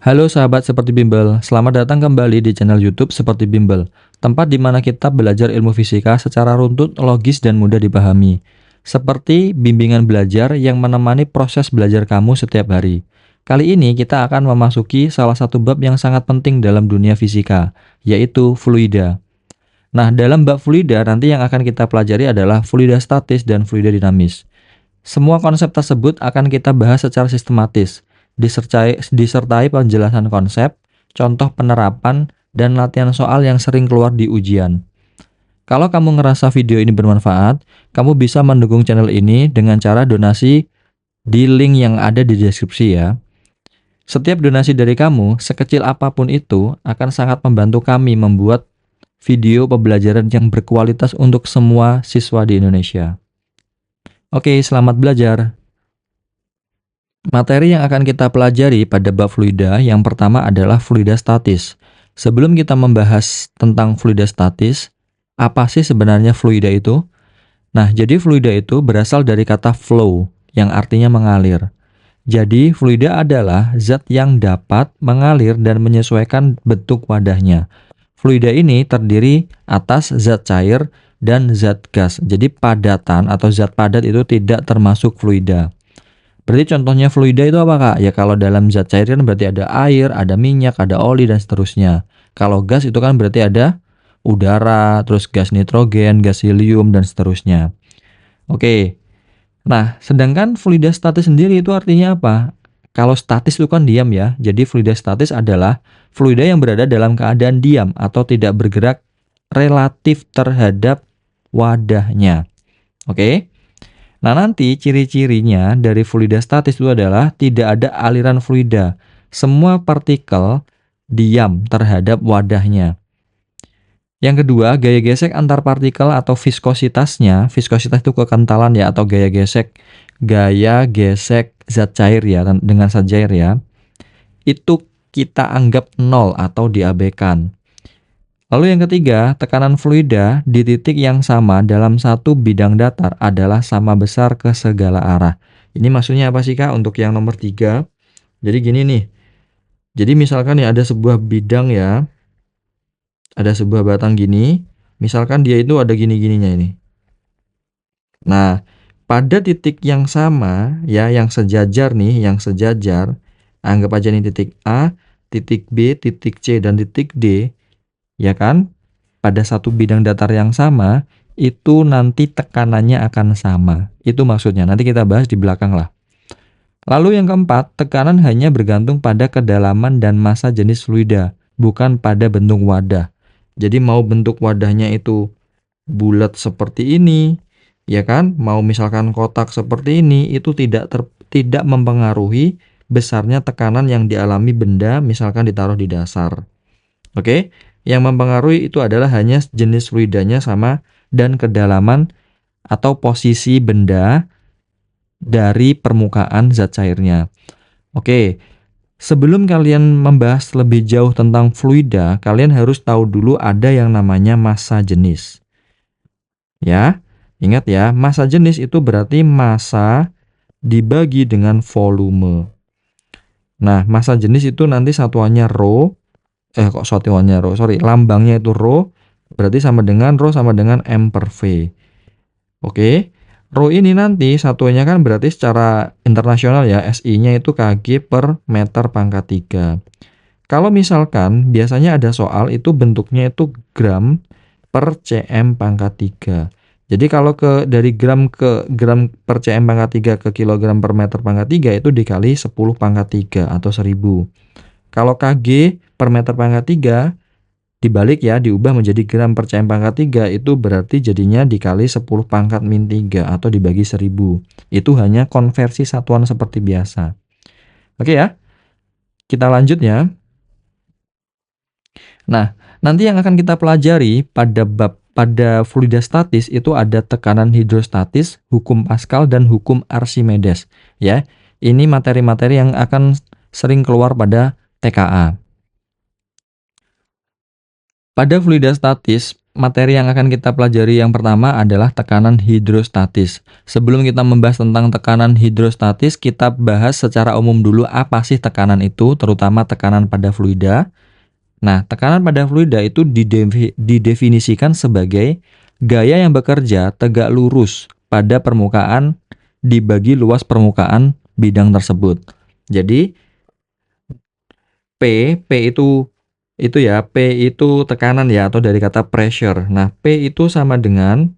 Halo sahabat Seperti Bimbel, selamat datang kembali di channel YouTube Seperti Bimbel, tempat di mana kita belajar ilmu fisika secara runtut, logis, dan mudah dipahami. Seperti bimbingan belajar yang menemani proses belajar kamu setiap hari. Kali ini kita akan memasuki salah satu bab yang sangat penting dalam dunia fisika, yaitu fluida. Nah, dalam bab fluida nanti yang akan kita pelajari adalah fluida statis dan fluida dinamis. Semua konsep tersebut akan kita bahas secara sistematis, disertai penjelasan konsep, contoh penerapan, dan latihan soal yang sering keluar di ujian. Kalau kamu ngerasa video ini bermanfaat, kamu bisa mendukung channel ini dengan cara donasi di link yang ada di deskripsi ya. Setiap donasi dari kamu, sekecil apapun itu, akan sangat membantu kami membuat video pembelajaran yang berkualitas untuk semua siswa di Indonesia. Oke, selamat belajar. Materi yang akan kita pelajari pada bab fluida yang pertama adalah fluida statis. Sebelum kita membahas tentang fluida statis, apa sih sebenarnya fluida itu? Nah, jadi fluida itu berasal dari kata flow, yang artinya mengalir. Jadi, fluida adalah zat yang dapat mengalir dan menyesuaikan bentuk wadahnya. Fluida ini terdiri atas zat cair dan zat gas. Jadi, padatan atau zat padat itu tidak termasuk fluida. Berarti contohnya fluida itu apa, Kak? Ya kalau dalam zat cair kan berarti ada air, ada minyak, ada oli, dan seterusnya. Kalau gas itu kan berarti ada udara, terus gas nitrogen, gas helium, dan seterusnya. Oke. Nah, sedangkan fluida statis sendiri itu artinya apa? Kalau statis itu kan diam ya. Jadi fluida statis adalah fluida yang berada dalam keadaan diam atau tidak bergerak relatif terhadap wadahnya. Oke. Nah, nanti ciri-cirinya dari fluida statis itu adalah tidak ada aliran fluida. Semua partikel diam terhadap wadahnya. Yang kedua, gaya gesek antar partikel atau viskositasnya. Viskositas itu kekentalan ya, atau gaya gesek zat cair ya, dengan zat cair ya. Itu kita anggap nol atau diabaikan. Lalu yang ketiga, tekanan fluida di titik yang sama dalam satu bidang datar adalah sama besar ke segala arah. Ini maksudnya apa sih, Kak, untuk yang nomor 3? Jadi gini nih. Jadi misalkan ya ada sebuah bidang ya. Ada sebuah batang gini. Misalkan dia itu ada gini-gininya ini. Nah, pada titik yang sama ya, yang sejajar nih, anggap aja nih titik A, titik B, titik C, dan titik D. Ya kan? Pada satu bidang datar yang sama, itu nanti tekanannya akan sama. Itu maksudnya, nanti kita bahas di belakang lah. Lalu yang keempat, tekanan hanya bergantung pada kedalaman dan massa jenis fluida, bukan pada bentuk wadah. Jadi mau bentuk wadahnya itu bulat seperti ini, ya kan? Mau misalkan kotak seperti ini, itu tidak mempengaruhi besarnya tekanan yang dialami benda, misalkan ditaruh di dasar. Oke? Yang mempengaruhi itu adalah hanya jenis fluidanya sama dan kedalaman atau posisi benda dari permukaan zat cairnya. Oke, sebelum kalian membahas lebih jauh tentang fluida, kalian harus tahu dulu ada yang namanya massa jenis. Ya, ingat ya, massa jenis itu berarti massa dibagi dengan volume. Nah, massa jenis itu nanti satuannya rho. Lambangnya itu rho, berarti sama dengan rho sama dengan M per V. Oke, rho ini nanti satuannya kan berarti secara internasional ya, SI-nya itu kg per meter pangkat 3. Kalau misalkan biasanya ada soal itu bentuknya itu gram per cm pangkat 3. Jadi kalau dari gram ke gram per cm pangkat 3 ke kilogram per meter pangkat 3 itu dikali 10 pangkat 3 atau 1000. Kalau kg per meter pangkat 3 dibalik ya, diubah menjadi gram per cm pangkat 3, itu berarti jadinya dikali 10 pangkat min 3 atau dibagi 1000. Itu hanya konversi satuan seperti biasa. Oke ya, kita lanjut ya. Nah, nanti yang akan kita pelajari pada fluida statis itu ada tekanan hidrostatis, hukum Pascal, dan hukum Archimedes. Ya, ini materi-materi yang akan sering keluar pada TKA. Pada fluida statis, materi yang akan kita pelajari yang pertama adalah tekanan hidrostatis. Sebelum kita membahas tentang tekanan hidrostatis, kita bahas secara umum dulu apa sih tekanan itu, terutama tekanan pada fluida. Nah, tekanan pada fluida itu didefinisikan sebagai gaya yang bekerja tegak lurus pada permukaan dibagi luas permukaan bidang tersebut. Jadi, P itu ya, P itu tekanan ya, atau dari kata pressure. Nah, P itu sama dengan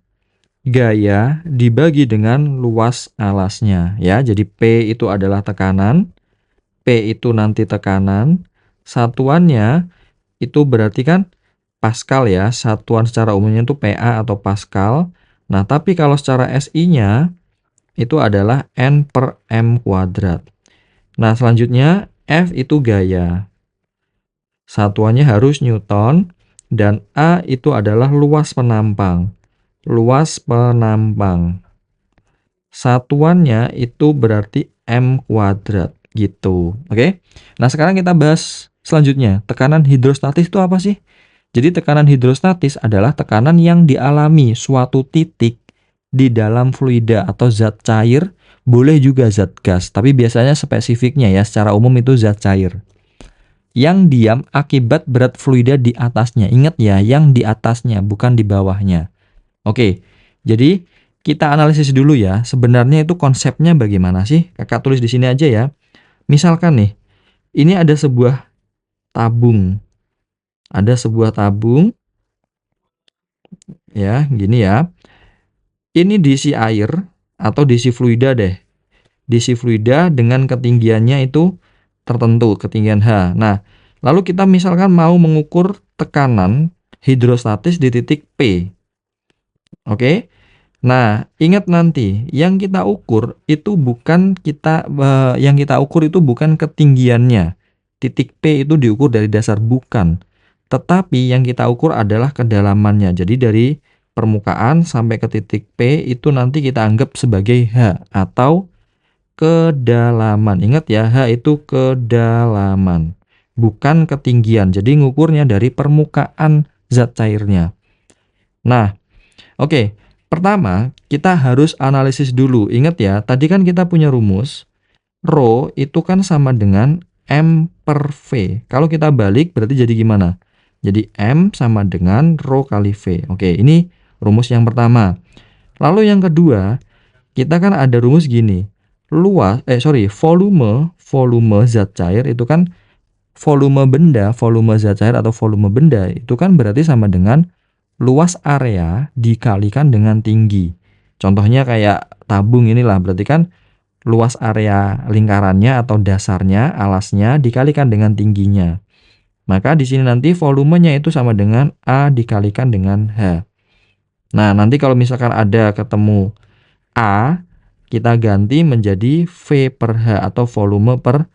gaya dibagi dengan luas alasnya ya. Jadi P itu adalah tekanan, P itu nanti tekanan, satuannya itu berarti kan Pascal ya, satuan secara umumnya itu PA atau Pascal. Nah, tapi kalau secara SI-nya itu adalah N per M kuadrat. Nah, selanjutnya F itu gaya. Satuannya harus Newton, dan A itu adalah luas penampang. Luas penampang. Satuannya itu berarti M kuadrat gitu. Oke. Nah, sekarang kita bahas selanjutnya. Tekanan hidrostatis itu apa sih? Jadi tekanan hidrostatis adalah tekanan yang dialami suatu titik di dalam fluida atau zat cair, boleh juga zat gas, tapi biasanya spesifiknya ya secara umum itu zat cair. Yang diam akibat berat fluida di atasnya. Ingat ya, yang di atasnya bukan di bawahnya. Oke. Jadi kita analisis dulu ya, sebenarnya itu konsepnya bagaimana sih? Kakak tulis di sini aja ya. Misalkan nih, ini ada sebuah tabung. Ada sebuah tabung, ya, gini ya. Ini diisi air atau diisi fluida deh. Diisi fluida dengan ketinggiannya itu tertentu, ketinggian H. Nah, lalu kita misalkan mau mengukur tekanan hidrostatis di titik P. Oke. Nah, ingat nanti yang kita ukur itu bukan ketinggiannya. Titik P itu diukur dari dasar, bukan. Tetapi yang kita ukur adalah kedalamannya. Jadi dari permukaan sampai ke titik P itu nanti kita anggap sebagai H atau kedalaman. Ingat ya, H itu kedalaman, bukan ketinggian. Jadi ngukurnya dari permukaan zat cairnya. Nah, oke. Pertama, kita harus analisis dulu. Ingat ya, tadi kan kita punya rumus. Rho itu kan sama dengan M per V. Kalau kita balik berarti jadi gimana? Jadi M sama dengan Rho kali V. Oke, ini rumus yang pertama. Lalu yang kedua, kita kan ada rumus gini. Volume zat cair itu kan volume zat cair atau volume benda itu kan berarti sama dengan luas area dikalikan dengan tinggi. Contohnya kayak tabung inilah, berarti kan luas area lingkarannya atau dasarnya, alasnya dikalikan dengan tingginya. Maka di sini nanti volumenya itu sama dengan A dikalikan dengan H. Nah, nanti kalau misalkan ada ketemu A, kita ganti menjadi V per H atau volume per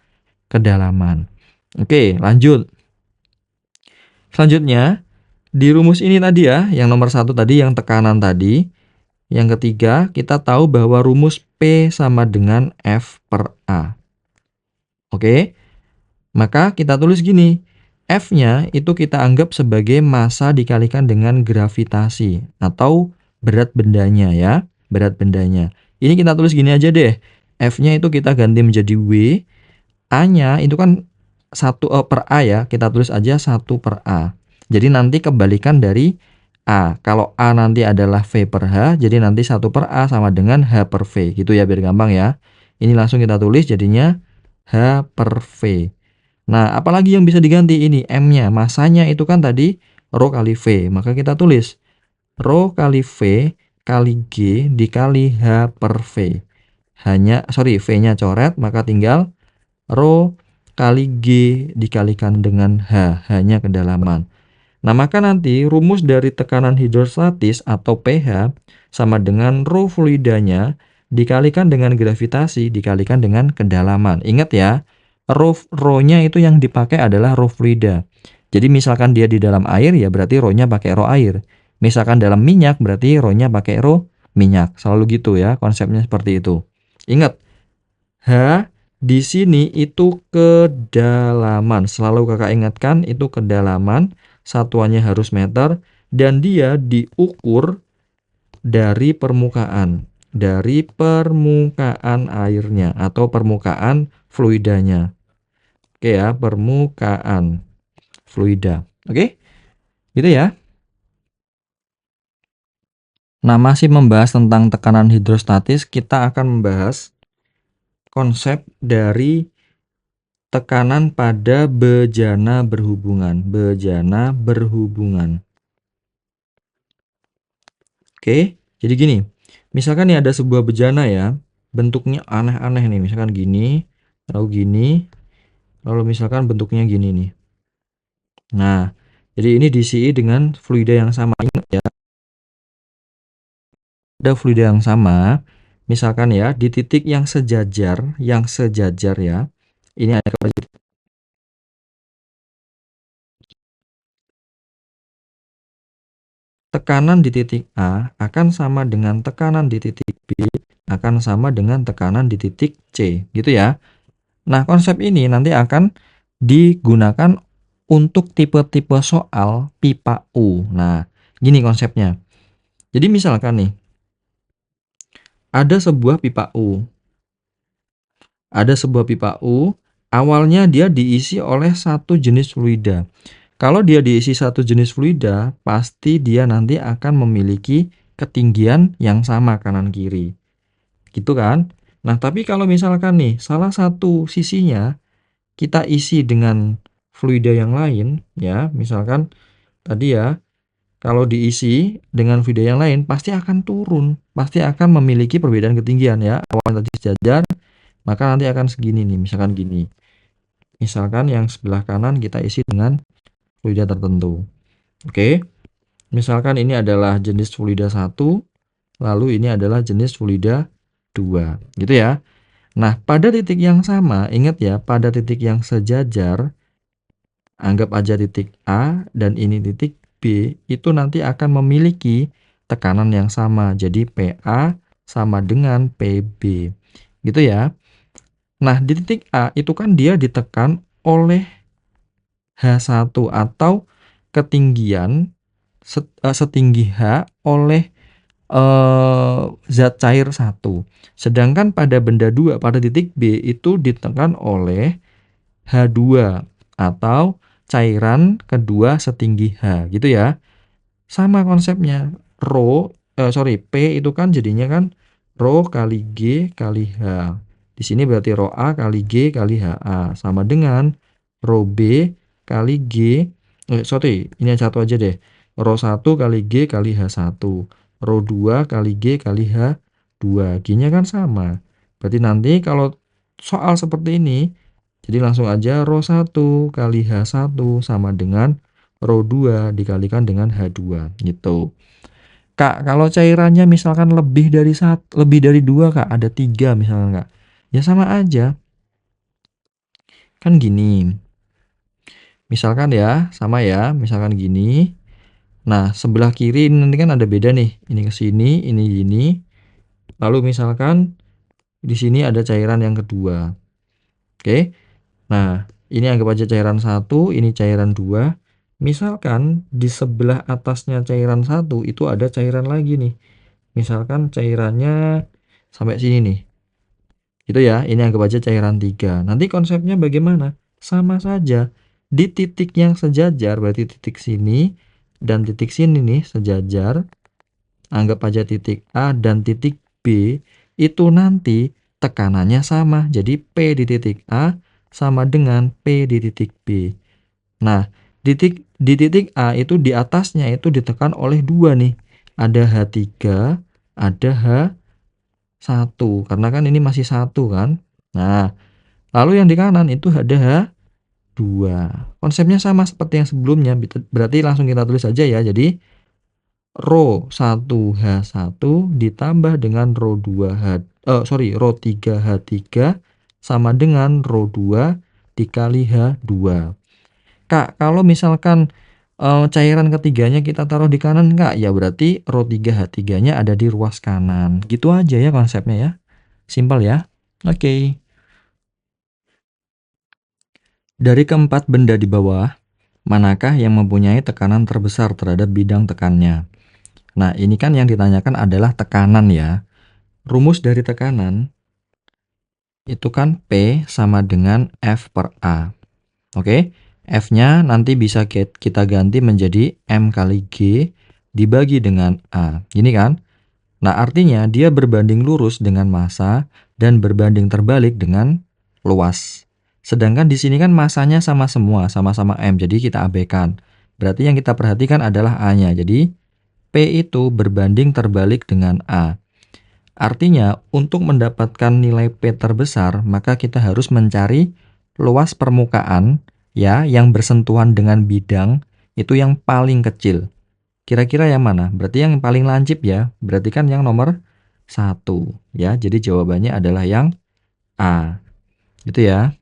kedalaman. Oke, lanjut. Selanjutnya, di rumus ini tadi ya, yang nomor 1 tadi, yang tekanan tadi. Yang ketiga, kita tahu bahwa rumus P sama dengan F per A. Oke, maka kita tulis gini. F-nya itu kita anggap sebagai massa dikalikan dengan gravitasi atau berat bendanya ya, berat bendanya. Ini kita tulis gini aja deh. F-nya itu kita ganti menjadi W. A-nya itu kan 1 per A ya, kita tulis aja 1 per A. Jadi nanti kebalikan dari A. Kalau A nanti adalah V per H, jadi nanti 1 per A sama dengan H per V. Gitu ya, biar gampang ya. Ini langsung kita tulis jadinya H per V. Nah, apalagi yang bisa diganti ini? M-nya. Masanya itu kan tadi Rho kali V. Maka kita tulis Rho kali V kali G dikali H per V. V-nya coret, maka tinggal Rho kali G dikalikan dengan H. H-nya kedalaman. Nah, maka nanti rumus dari tekanan hidrostatis atau pH sama dengan Rho fluidanya dikalikan dengan gravitasi dikalikan dengan kedalaman. Ingat ya, Rho-nya itu yang dipakai adalah Rho fluida. Jadi misalkan dia di dalam air ya berarti Rho-nya pakai Rho air. Misalkan dalam minyak berarti Rho-nya pakai Rho minyak. Selalu gitu ya, konsepnya seperti itu. Ingat, H di sini itu kedalaman. Selalu kakak ingatkan itu kedalaman. Satuannya harus meter, dan dia diukur dari permukaan airnya atau permukaan fluidanya. Oke ya, permukaan fluida. Oke? Gitu ya. Nah, masih membahas tentang tekanan hidrostatis, kita akan membahas konsep dari tekanan pada bejana berhubungan. Bejana berhubungan. Oke, jadi gini. Misalkan nih ada sebuah bejana ya, bentuknya aneh-aneh nih, misalkan gini, lalu misalkan bentuknya gini nih. Nah, jadi ini diisi dengan fluida yang sama. Ingat ya, ada fluida yang sama, misalkan ya, di titik yang sejajar ya, ini ada tekanan di titik A akan sama dengan tekanan di titik B akan sama dengan tekanan di titik C, gitu ya. Nah, konsep ini nanti akan digunakan untuk tipe-tipe soal pipa U. Nah, gini konsepnya. Jadi misalkan nih, ada sebuah pipa U. Awalnya dia diisi oleh satu jenis fluida. Kalau dia diisi satu jenis fluida, pasti dia nanti akan memiliki ketinggian yang sama kanan kiri. Gitu kan? Nah, tapi kalau misalkan nih, salah satu sisinya kita isi dengan fluida yang lain, ya, misalkan tadi ya, kalau diisi dengan fluida yang lain, pasti akan turun. Pasti akan memiliki perbedaan ketinggian ya. Awalnya tadi sejajar, maka nanti akan segini nih, misalkan gini. Misalkan yang sebelah kanan kita isi dengan fluida tertentu. Oke. Misalkan ini adalah jenis fluida 1, lalu ini adalah jenis fluida 2, gitu ya. Nah, pada titik yang sama, ingat ya, pada titik yang sejajar, anggap aja titik A dan ini titik B, itu nanti akan memiliki tekanan yang sama. Jadi PA sama dengan PB. Gitu ya. Nah, di titik A itu kan dia ditekan oleh H1 atau ketinggian setinggi H oleh zat cair 1. Sedangkan pada benda 2, pada titik B itu ditekan oleh H2 atau cairan kedua setinggi H, gitu ya. Sama konsepnya. P itu kan jadinya kan Rho kali G kali H. Di sini berarti Rho A kali G kali HA sama dengan Rho B kali G. Ini satu aja deh. Rho 1 kali G kali H1. Rho 2 kali G kali H2. G-nya kan sama. Berarti nanti kalau soal seperti ini, jadi langsung aja Rho 1 kali H1 sama dengan Rho 2 dikalikan dengan H2 gitu. Kak, kalau cairannya misalkan lebih dari 2, Kak, ada 3 misalkan, Kak. Ya sama aja. Kan gini. Misalkan ya, sama ya, misalkan gini. Nah, sebelah kiri ini nanti kan ada beda nih. Ini ke sini, ini gini. Lalu misalkan di sini ada cairan yang kedua. Oke. Nah, ini anggap aja cairan 1, ini cairan 2. Misalkan di sebelah atasnya cairan 1 itu ada cairan lagi nih. Misalkan cairannya sampai sini nih. Gitu ya, ini anggap aja cairan 3. Nanti konsepnya bagaimana? Sama saja. Di titik yang sejajar, berarti titik sini dan titik sini nih sejajar. Anggap aja titik A dan titik B itu nanti tekanannya sama. Jadi P di titik A sama dengan P di titik B. Nah, di titik A itu di atasnya itu ditekan oleh 2 nih. Ada H3, ada H1. Karena kan ini masih 1 kan. Nah, lalu yang di kanan itu ada H2. Konsepnya sama seperti yang sebelumnya. Berarti langsung kita tulis saja ya. Jadi Rho 1H1 ditambah dengan Rho 3H3 sama dengan Rho 2 dikali H2. Kak, kalau misalkan cairan ketiganya kita taruh di kanan, Kak, ya berarti Rho 3H3-nya ada di ruas kanan. Gitu aja ya konsepnya ya. Simpel ya. Oke. Dari keempat benda di bawah, manakah yang mempunyai tekanan terbesar terhadap bidang tekannya. Nah, ini kan yang ditanyakan adalah tekanan ya. Rumus dari tekanan itu kan P sama dengan F per A. Oke, F-nya nanti bisa kita ganti menjadi M kali G dibagi dengan A. Ini kan? Nah, artinya dia berbanding lurus dengan massa dan berbanding terbalik dengan luas. Sedangkan di sini kan massanya sama semua, sama-sama M, jadi kita abaikan. Berarti yang kita perhatikan adalah A-nya. Jadi, P itu berbanding terbalik dengan A. Artinya, untuk mendapatkan nilai P terbesar, maka kita harus mencari luas permukaan ya yang bersentuhan dengan bidang itu yang paling kecil. Kira-kira yang mana? Berarti yang paling lancip ya. Berarti kan yang nomor 1 ya. Jadi jawabannya adalah yang A. Gitu ya.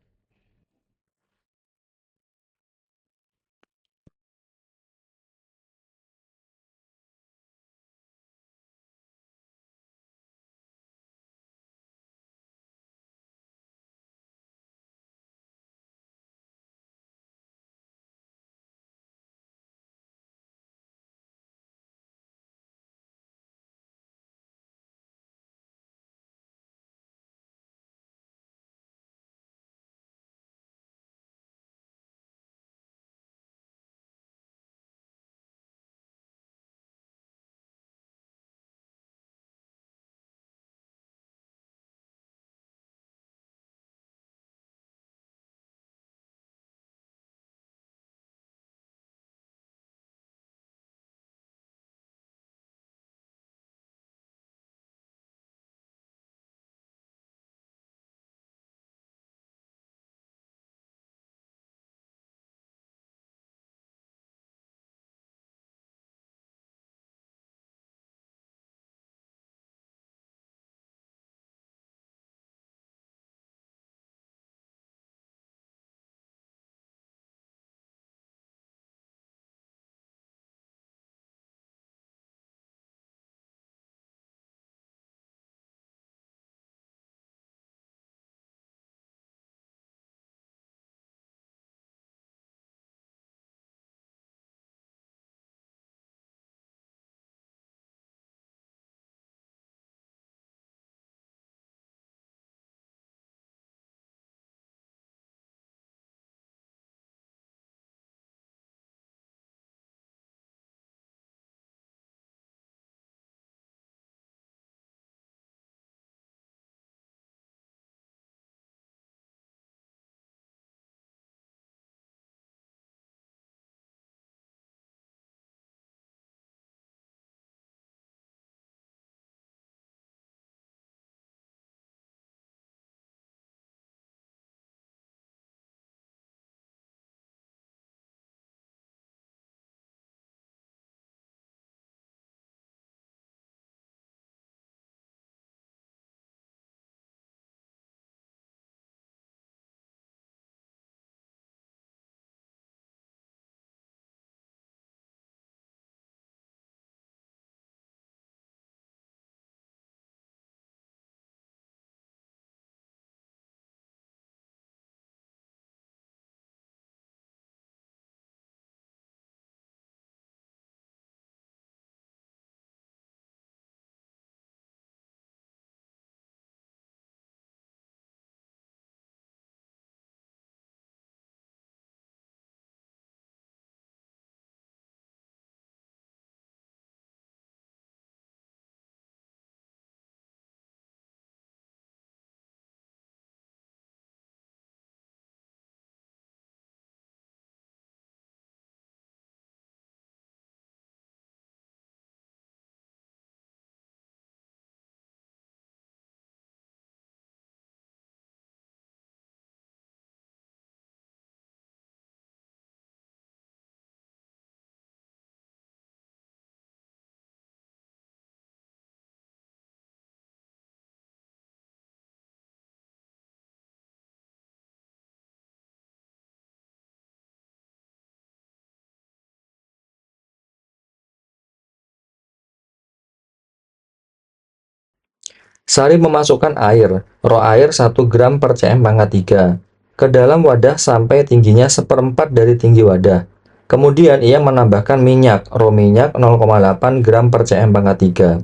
Sari memasukkan air, roh air 1 gram per cm pangkat 3 ke dalam wadah sampai tingginya seperempat dari tinggi wadah. Kemudian ia menambahkan minyak, rho minyak 0,8 gram per cm pangkat 3,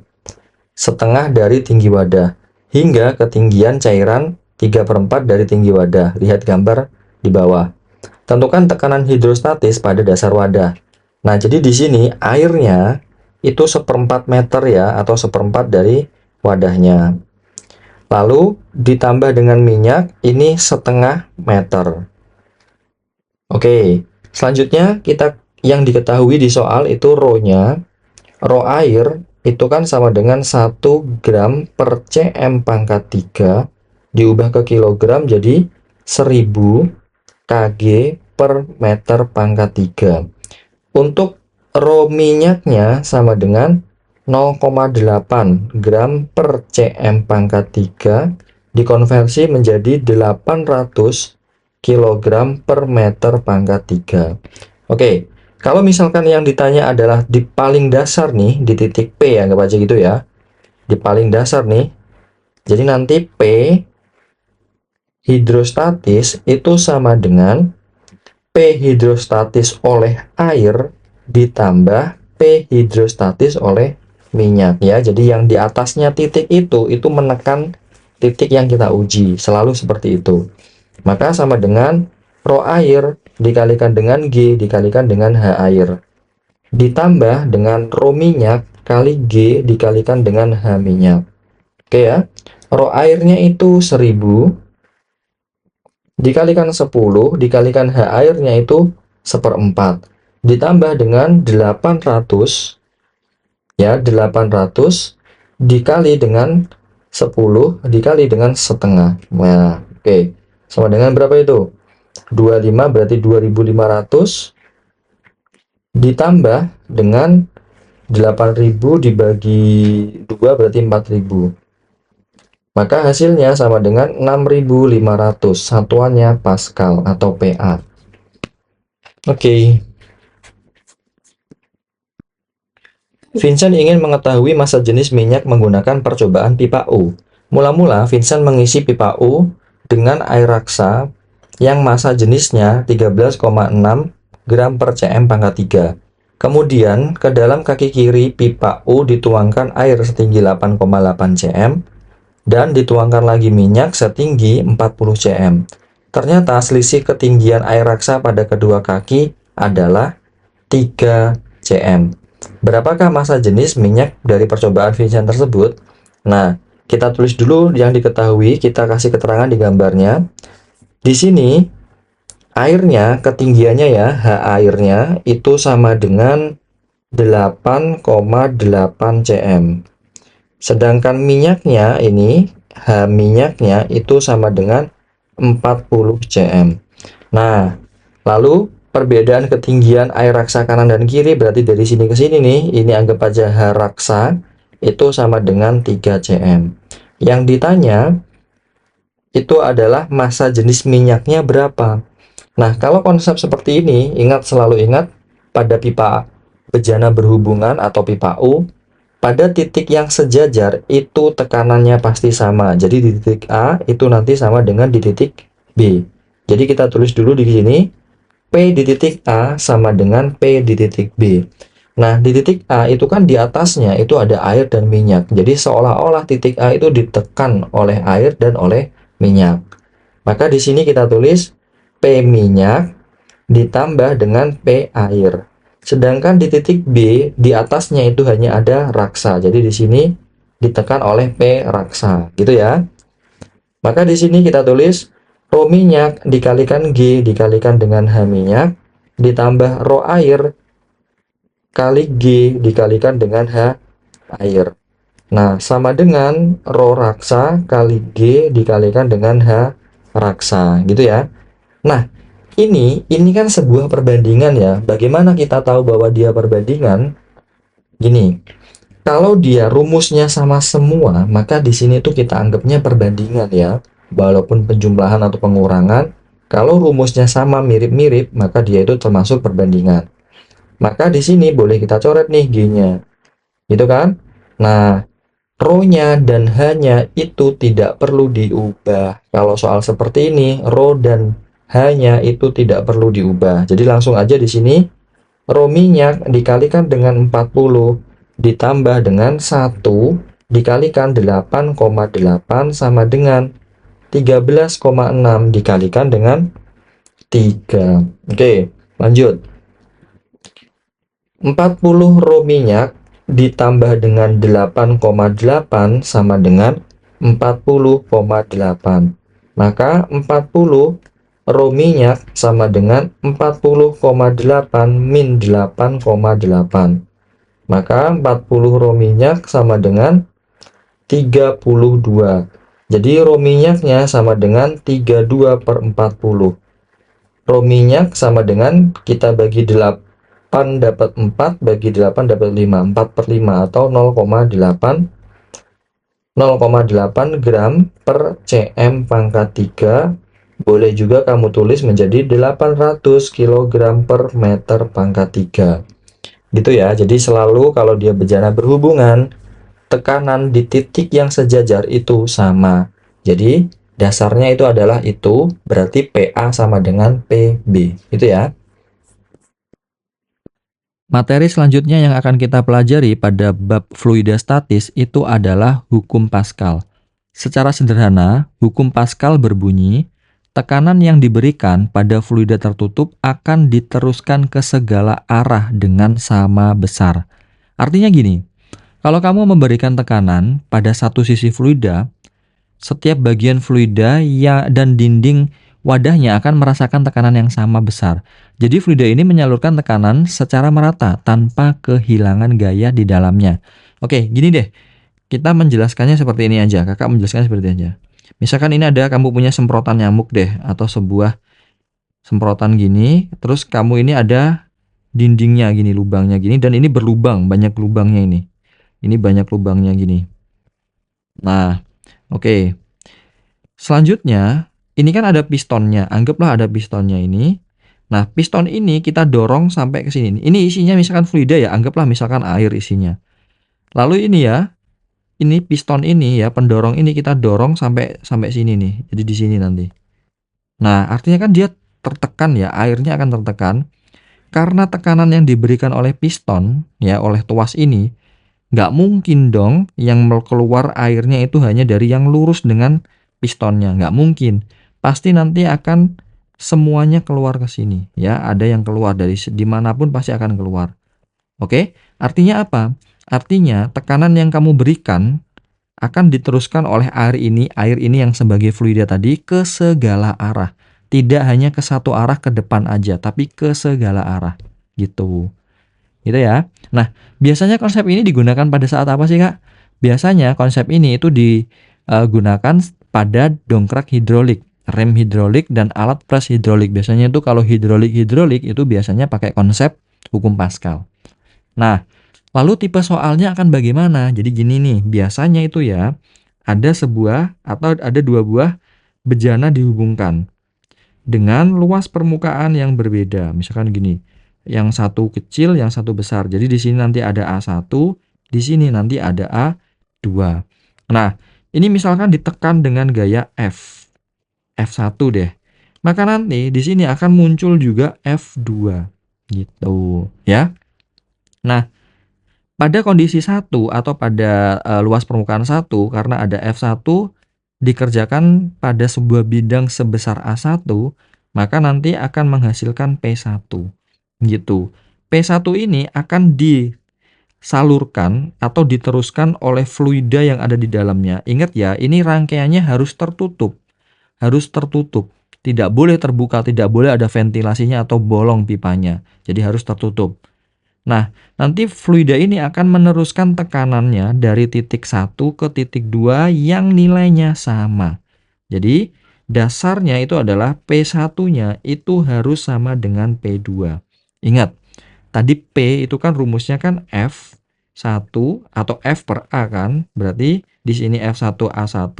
setengah dari tinggi wadah, hingga ketinggian cairan 3/4 dari tinggi wadah. Lihat gambar di bawah. Tentukan tekanan hidrostatis pada dasar wadah. Nah, jadi di sini airnya itu 1/4 meter ya, atau 1/4 dari wadahnya. Lalu ditambah dengan minyak, ini 1/2 meter. Oke, selanjutnya kita yang diketahui di soal itu rho-nya. Rho air itu kan sama dengan 1 gram per cm pangkat 3 diubah ke kilogram jadi 1000 kg per meter pangkat 3. Untuk rho minyaknya sama dengan 0,8 gram per cm pangkat 3 dikonversi menjadi 800 kg per meter pangkat 3. Oke, kalau misalkan yang ditanya adalah di paling dasar nih, di titik P ya, anggap aja gitu ya. Di paling dasar nih. Jadi nanti P hidrostatis itu sama dengan P hidrostatis oleh air ditambah P hidrostatis oleh minyak ya. Jadi yang di atasnya titik itu menekan titik yang kita uji, selalu seperti itu. Maka sama dengan rho air dikalikan dengan G dikalikan dengan H air ditambah dengan rho minyak kali G dikalikan dengan H minyak. Oke ya. Rho airnya itu 1000 dikalikan 10 dikalikan H airnya itu 1/4 ditambah dengan 800 ya, 800 dikali dengan 10 dikali dengan setengah. Nah, oke. Sama dengan berapa itu? 25 berarti 2500 ditambah dengan 8000 dibagi 2 berarti 4000. Maka hasilnya sama dengan 6500, satuannya Pascal atau PA. Oke. Vincent ingin mengetahui massa jenis minyak menggunakan percobaan pipa U. Mula-mula Vincent mengisi pipa U dengan air raksa yang massa jenisnya 13,6 gram per cm pangkat 3. Kemudian ke dalam kaki kiri pipa U dituangkan air setinggi 8,8 cm dan dituangkan lagi minyak setinggi 40 cm. Ternyata selisih ketinggian air raksa pada kedua kaki adalah 3 cm. Berapakah massa jenis minyak dari percobaan Vincent tersebut? Nah, kita tulis dulu yang diketahui, kita kasih keterangan di gambarnya. Di sini airnya, ketinggiannya ya, H airnya itu sama dengan 8,8 cm. Sedangkan minyaknya ini, H minyaknya itu sama dengan 40 cm. Nah, lalu perbedaan ketinggian air raksa kanan dan kiri berarti dari sini ke sini nih, ini anggap aja H raksa itu sama dengan 3 cm. Yang ditanya itu adalah massa jenis minyaknya berapa. Nah, kalau konsep seperti ini, selalu ingat pada pipa bejana berhubungan atau pipa U, pada titik yang sejajar itu tekanannya pasti sama. Jadi di titik A itu nanti sama dengan di titik B. Jadi kita tulis dulu di sini P di titik A sama dengan P di titik B. Nah, di titik A itu kan di atasnya itu ada air dan minyak. Jadi seolah-olah titik A itu ditekan oleh air dan oleh minyak. Maka di sini kita tulis P minyak ditambah dengan P air. Sedangkan di titik B di atasnya itu hanya ada raksa. Jadi di sini ditekan oleh P raksa, gitu ya. Maka di sini kita tulis rho minyak dikalikan G dikalikan dengan H minyak ditambah rho air kali G dikalikan dengan H air. Nah, sama dengan rho raksa kali G dikalikan dengan H raksa, gitu ya. Nah, ini kan sebuah perbandingan ya. Bagaimana kita tahu bahwa dia perbandingan? Gini, kalau dia rumusnya sama semua, maka di sini tuh kita anggapnya perbandingan ya. Walaupun penjumlahan atau pengurangan, kalau rumusnya sama mirip-mirip, maka dia itu termasuk perbandingan. Maka di sini boleh kita coret nih G-nya. Gitu kan? Nah, rho-nya dan H-nya itu tidak perlu diubah. Kalau soal seperti ini, rho dan H-nya itu tidak perlu diubah. Jadi langsung aja di sini Rho minyak dikalikan dengan 40 ditambah dengan 1 dikalikan 8,8 sama dengan 13,6 dikalikan dengan 3. Oke, lanjut. 40 rho minyak ditambah dengan 8,8 sama dengan 40,8. Maka 40 rho minyak sama dengan 40,8 min 8,8. Maka 40 rho minyak sama dengan 32. Jadi rho minyaknya sama dengan 32 per 40. Rho minyak sama dengan kita bagi 8 dapat 4, bagi 8 dapat 5. 4 per 5 atau 0,8 gram per cm pangkat 3. Boleh juga kamu tulis menjadi 800 kg per meter pangkat 3. Gitu ya. Jadi selalu kalau dia bejana berhubungan, tekanan di titik yang sejajar itu sama. Jadi dasarnya itu adalah itu, berarti PA sama dengan PB. Itu ya. Materi selanjutnya yang akan kita pelajari pada bab fluida statis itu adalah hukum Pascal. Secara sederhana, hukum Pascal berbunyi, tekanan yang diberikan pada fluida tertutup akan diteruskan ke segala arah dengan sama besar. Artinya gini, kalau kamu memberikan tekanan pada satu sisi fluida, setiap bagian fluida dan dinding wadahnya akan merasakan tekanan yang sama besar. Jadi fluida ini menyalurkan tekanan secara merata tanpa kehilangan gaya di dalamnya. Oke, gini deh. Kita menjelaskannya seperti ini aja. Kakak menjelaskannya seperti ini aja. Misalkan ini ada kamu punya semprotan nyamuk deh, atau sebuah semprotan gini, terus kamu ini ada dindingnya gini, lubangnya gini, dan ini berlubang, banyak lubangnya ini. Ini banyak lubangnya gini. Nah, oke. Selanjutnya, ini kan ada pistonnya. Anggaplah ada pistonnya ini. Nah, piston ini kita dorong sampai ke sini. Ini isinya misalkan fluida ya, anggaplah misalkan air isinya. Lalu ini ya, ini piston ini ya, pendorong ini kita dorong sampai sini nih. Jadi di sini nanti. Nah, artinya kan dia tertekan ya, airnya akan tertekan. Karena tekanan yang diberikan oleh piston ya, oleh tuas ini, nggak mungkin dong yang keluar airnya itu hanya dari yang lurus dengan pistonnya, nggak mungkin. Pasti nanti akan semuanya keluar ke sini ya, ada yang keluar dari dimanapun pasti akan keluar. Oke, artinya apa? Artinya tekanan yang kamu berikan akan diteruskan oleh air ini yang sebagai fluida tadi ke segala arah. Tidak hanya ke satu arah ke depan aja, tapi ke segala arah. Gitu. Gitu ya. Nah, biasanya konsep ini digunakan pada saat apa sih, Kak? Biasanya konsep ini itu digunakan pada dongkrak hidrolik, rem hidrolik, dan alat pres hidrolik. Biasanya itu kalau hidrolik itu biasanya pakai konsep hukum Pascal. Nah, lalu tipe soalnya akan bagaimana? Jadi gini nih, biasanya itu ya, ada sebuah atau ada dua buah bejana dihubungkan dengan luas permukaan yang berbeda. Misalkan gini, yang satu kecil, yang satu besar. Jadi di sini nanti ada A1, di sini nanti ada A2. Nah, ini misalkan ditekan dengan gaya F1 deh. Maka nanti di sini akan muncul juga F2 gitu, ya. Nah, pada kondisi 1 atau pada luas permukaan 1 karena ada F1 dikerjakan pada sebuah bidang sebesar A1, maka nanti akan menghasilkan P1 gitu. P1 ini akan disalurkan atau diteruskan oleh fluida yang ada di dalamnya. Ingat ya, ini rangkaiannya harus tertutup. Harus tertutup. Tidak boleh terbuka, tidak boleh ada ventilasinya atau bolong pipanya. Jadi harus tertutup. Nah, nanti fluida ini akan meneruskan tekanannya dari titik 1 ke titik 2 yang nilainya sama. Jadi, dasarnya itu adalah P1-nya itu harus sama dengan P2. Ingat, tadi P itu kan rumusnya kan F1 atau F per A kan? Berarti di sini F1 A1,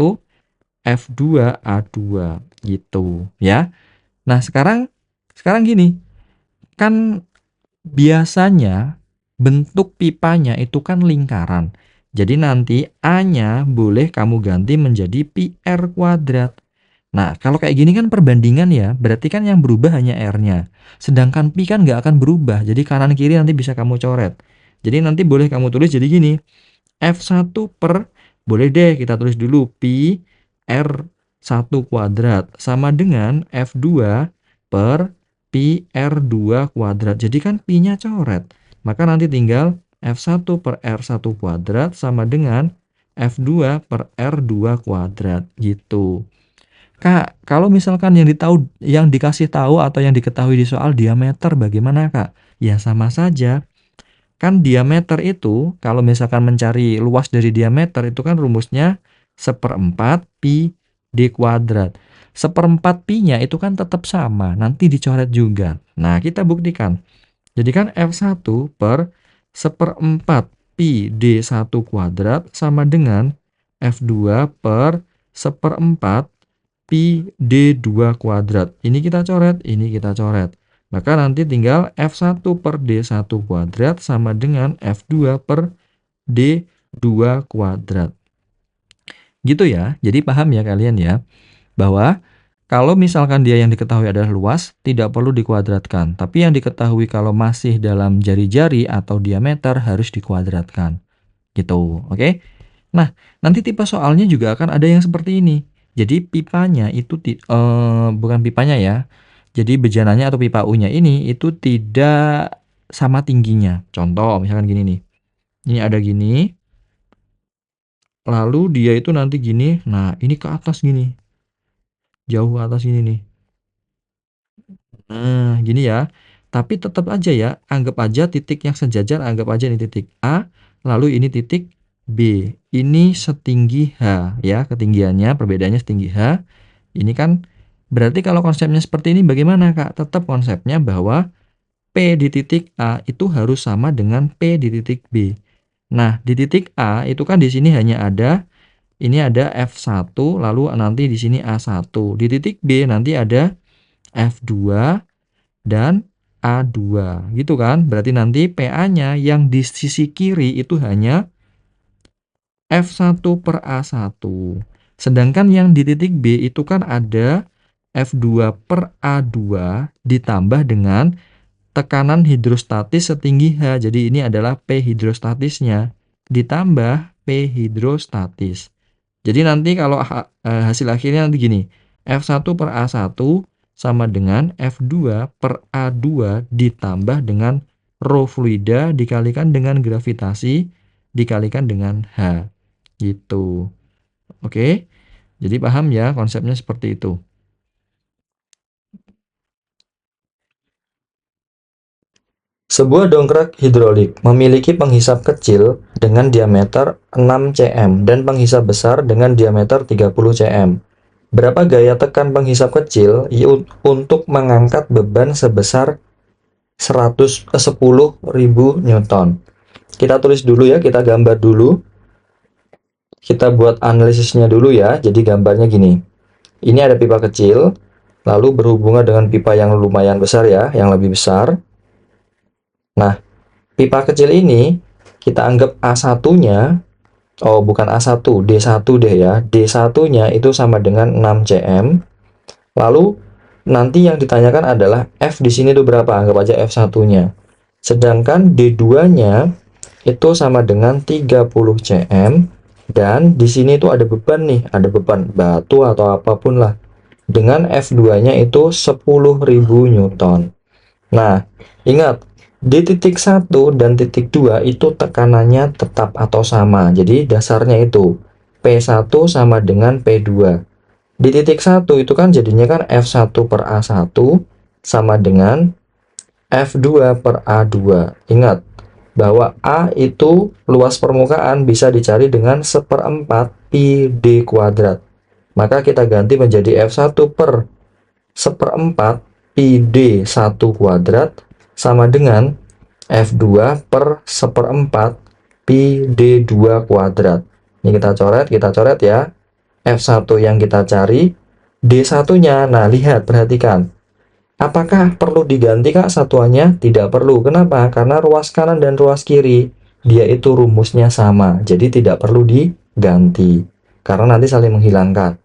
F2 A2 gitu ya. Nah, sekarang gini. Kan biasanya bentuk pipanya itu kan lingkaran. Jadi nanti A-nya boleh kamu ganti menjadi pi R kuadrat. Nah, kalau kayak gini kan perbandingan ya, berarti kan yang berubah hanya R-nya. Sedangkan pi kan nggak akan berubah, jadi kanan kiri nanti bisa kamu coret. Jadi nanti boleh kamu tulis jadi gini, F1 per, boleh deh kita tulis dulu, pi R1 kuadrat sama dengan F2 per pi R2 kuadrat. Jadi kan pi-nya coret. Maka nanti tinggal F1 per R1 kuadrat sama dengan F2 per R2 kuadrat gitu. Kak, kalau misalkan yang dikasih tahu atau yang diketahui di soal diameter bagaimana, Kak? Ya sama saja. Kan diameter itu kalau misalkan mencari luas dari diameter itu kan rumusnya 1/4 pi d kuadrat. 1/4 pi-nya itu kan tetap sama, nanti dicoret juga. Nah, kita buktikan. Jadi kan F1 per 1/4 pi D1 kuadrat sama dengan F2 per 1/4 pi D2 kuadrat. Ini kita coret, ini kita coret. Maka nanti tinggal F1 per D1 kuadrat sama dengan F2 per D2 kuadrat. Gitu ya, jadi paham ya kalian ya, bahwa kalau misalkan dia yang diketahui adalah luas, tidak perlu dikuadratkan. Tapi yang diketahui kalau masih dalam jari-jari atau diameter harus dikuadratkan. Gitu, oke? Nah, nanti tipe soalnya juga akan ada yang seperti ini. Jadi pipanya itu bukan pipanya ya. Jadi bejananya atau pipa U-nya ini itu tidak sama tingginya. Contoh misalkan gini nih. Ini ada gini. Lalu dia itu nanti gini. Nah, ini ke atas gini. Jauh ke atas gini nih. Nah, gini ya. Tapi tetap aja ya, anggap aja titik yang sejajar, anggap aja ini titik A, lalu ini titik B. Ini setinggi H ya, ketinggiannya, perbedaannya setinggi H. Ini kan berarti kalau konsepnya seperti ini bagaimana, Kak? Tetap konsepnya bahwa P di titik A itu harus sama dengan P di titik B. Nah, di titik A itu kan di sini hanya ada ini ada F1, lalu nanti di sini A1. Di titik B nanti ada F2 dan A2 gitu kan. Berarti nanti PA-nya yang di sisi kiri itu hanya F1 per A1. Sedangkan yang di titik B itu kan ada F2 per A2 ditambah dengan tekanan hidrostatis setinggi H. Jadi ini adalah P hidrostatisnya ditambah P hidrostatis. Jadi nanti kalau hasil akhirnya nanti gini. F1 per A1 sama dengan F2 per A2 ditambah dengan rho fluida dikalikan dengan gravitasi dikalikan dengan H. Gitu. Oke. Jadi paham ya konsepnya seperti itu. Sebuah dongkrak hidrolik memiliki penghisap kecil dengan diameter 6 cm dan penghisap besar dengan diameter 30 cm. Berapa gaya tekan penghisap kecil untuk mengangkat beban sebesar 10.000 Newton? Kita tulis dulu ya, kita gambar dulu. Kita buat analisisnya dulu ya. Jadi gambarnya gini. Ini ada pipa kecil, lalu berhubungan dengan pipa yang lumayan besar ya, yang lebih besar. Nah, pipa kecil ini kita anggap A1-nya, oh bukan A1, D1 deh ya. D1-nya itu sama dengan 6 cm. Lalu nanti yang ditanyakan adalah F di sini tuh berapa? Anggap aja F1-nya. Sedangkan D2-nya itu sama dengan 30 cm dan di sini tuh ada beban nih, ada beban batu atau apapun lah. Dengan F2-nya itu 10.000 Newton. Nah, ingat di titik 1 dan titik 2 itu tekanannya tetap atau sama. Jadi dasarnya itu P1 sama dengan P2. Di titik 1 itu kan jadinya kan F1 per A1 sama dengan F2 per A2. Ingat bahwa A itu luas permukaan bisa dicari dengan 1/4 pi D kuadrat. Maka kita ganti menjadi F1 per 1/4 pi D1 kuadrat sama dengan F2 per 1/4 pi D2 kuadrat. Ini kita coret ya. F1 yang kita cari, D1-nya. Nah, lihat, perhatikan. Apakah perlu diganti, Kak, satuannya? Tidak perlu. Kenapa? Karena ruas kanan dan ruas kiri, dia itu rumusnya sama. Jadi tidak perlu diganti. Karena nanti saling menghilangkan.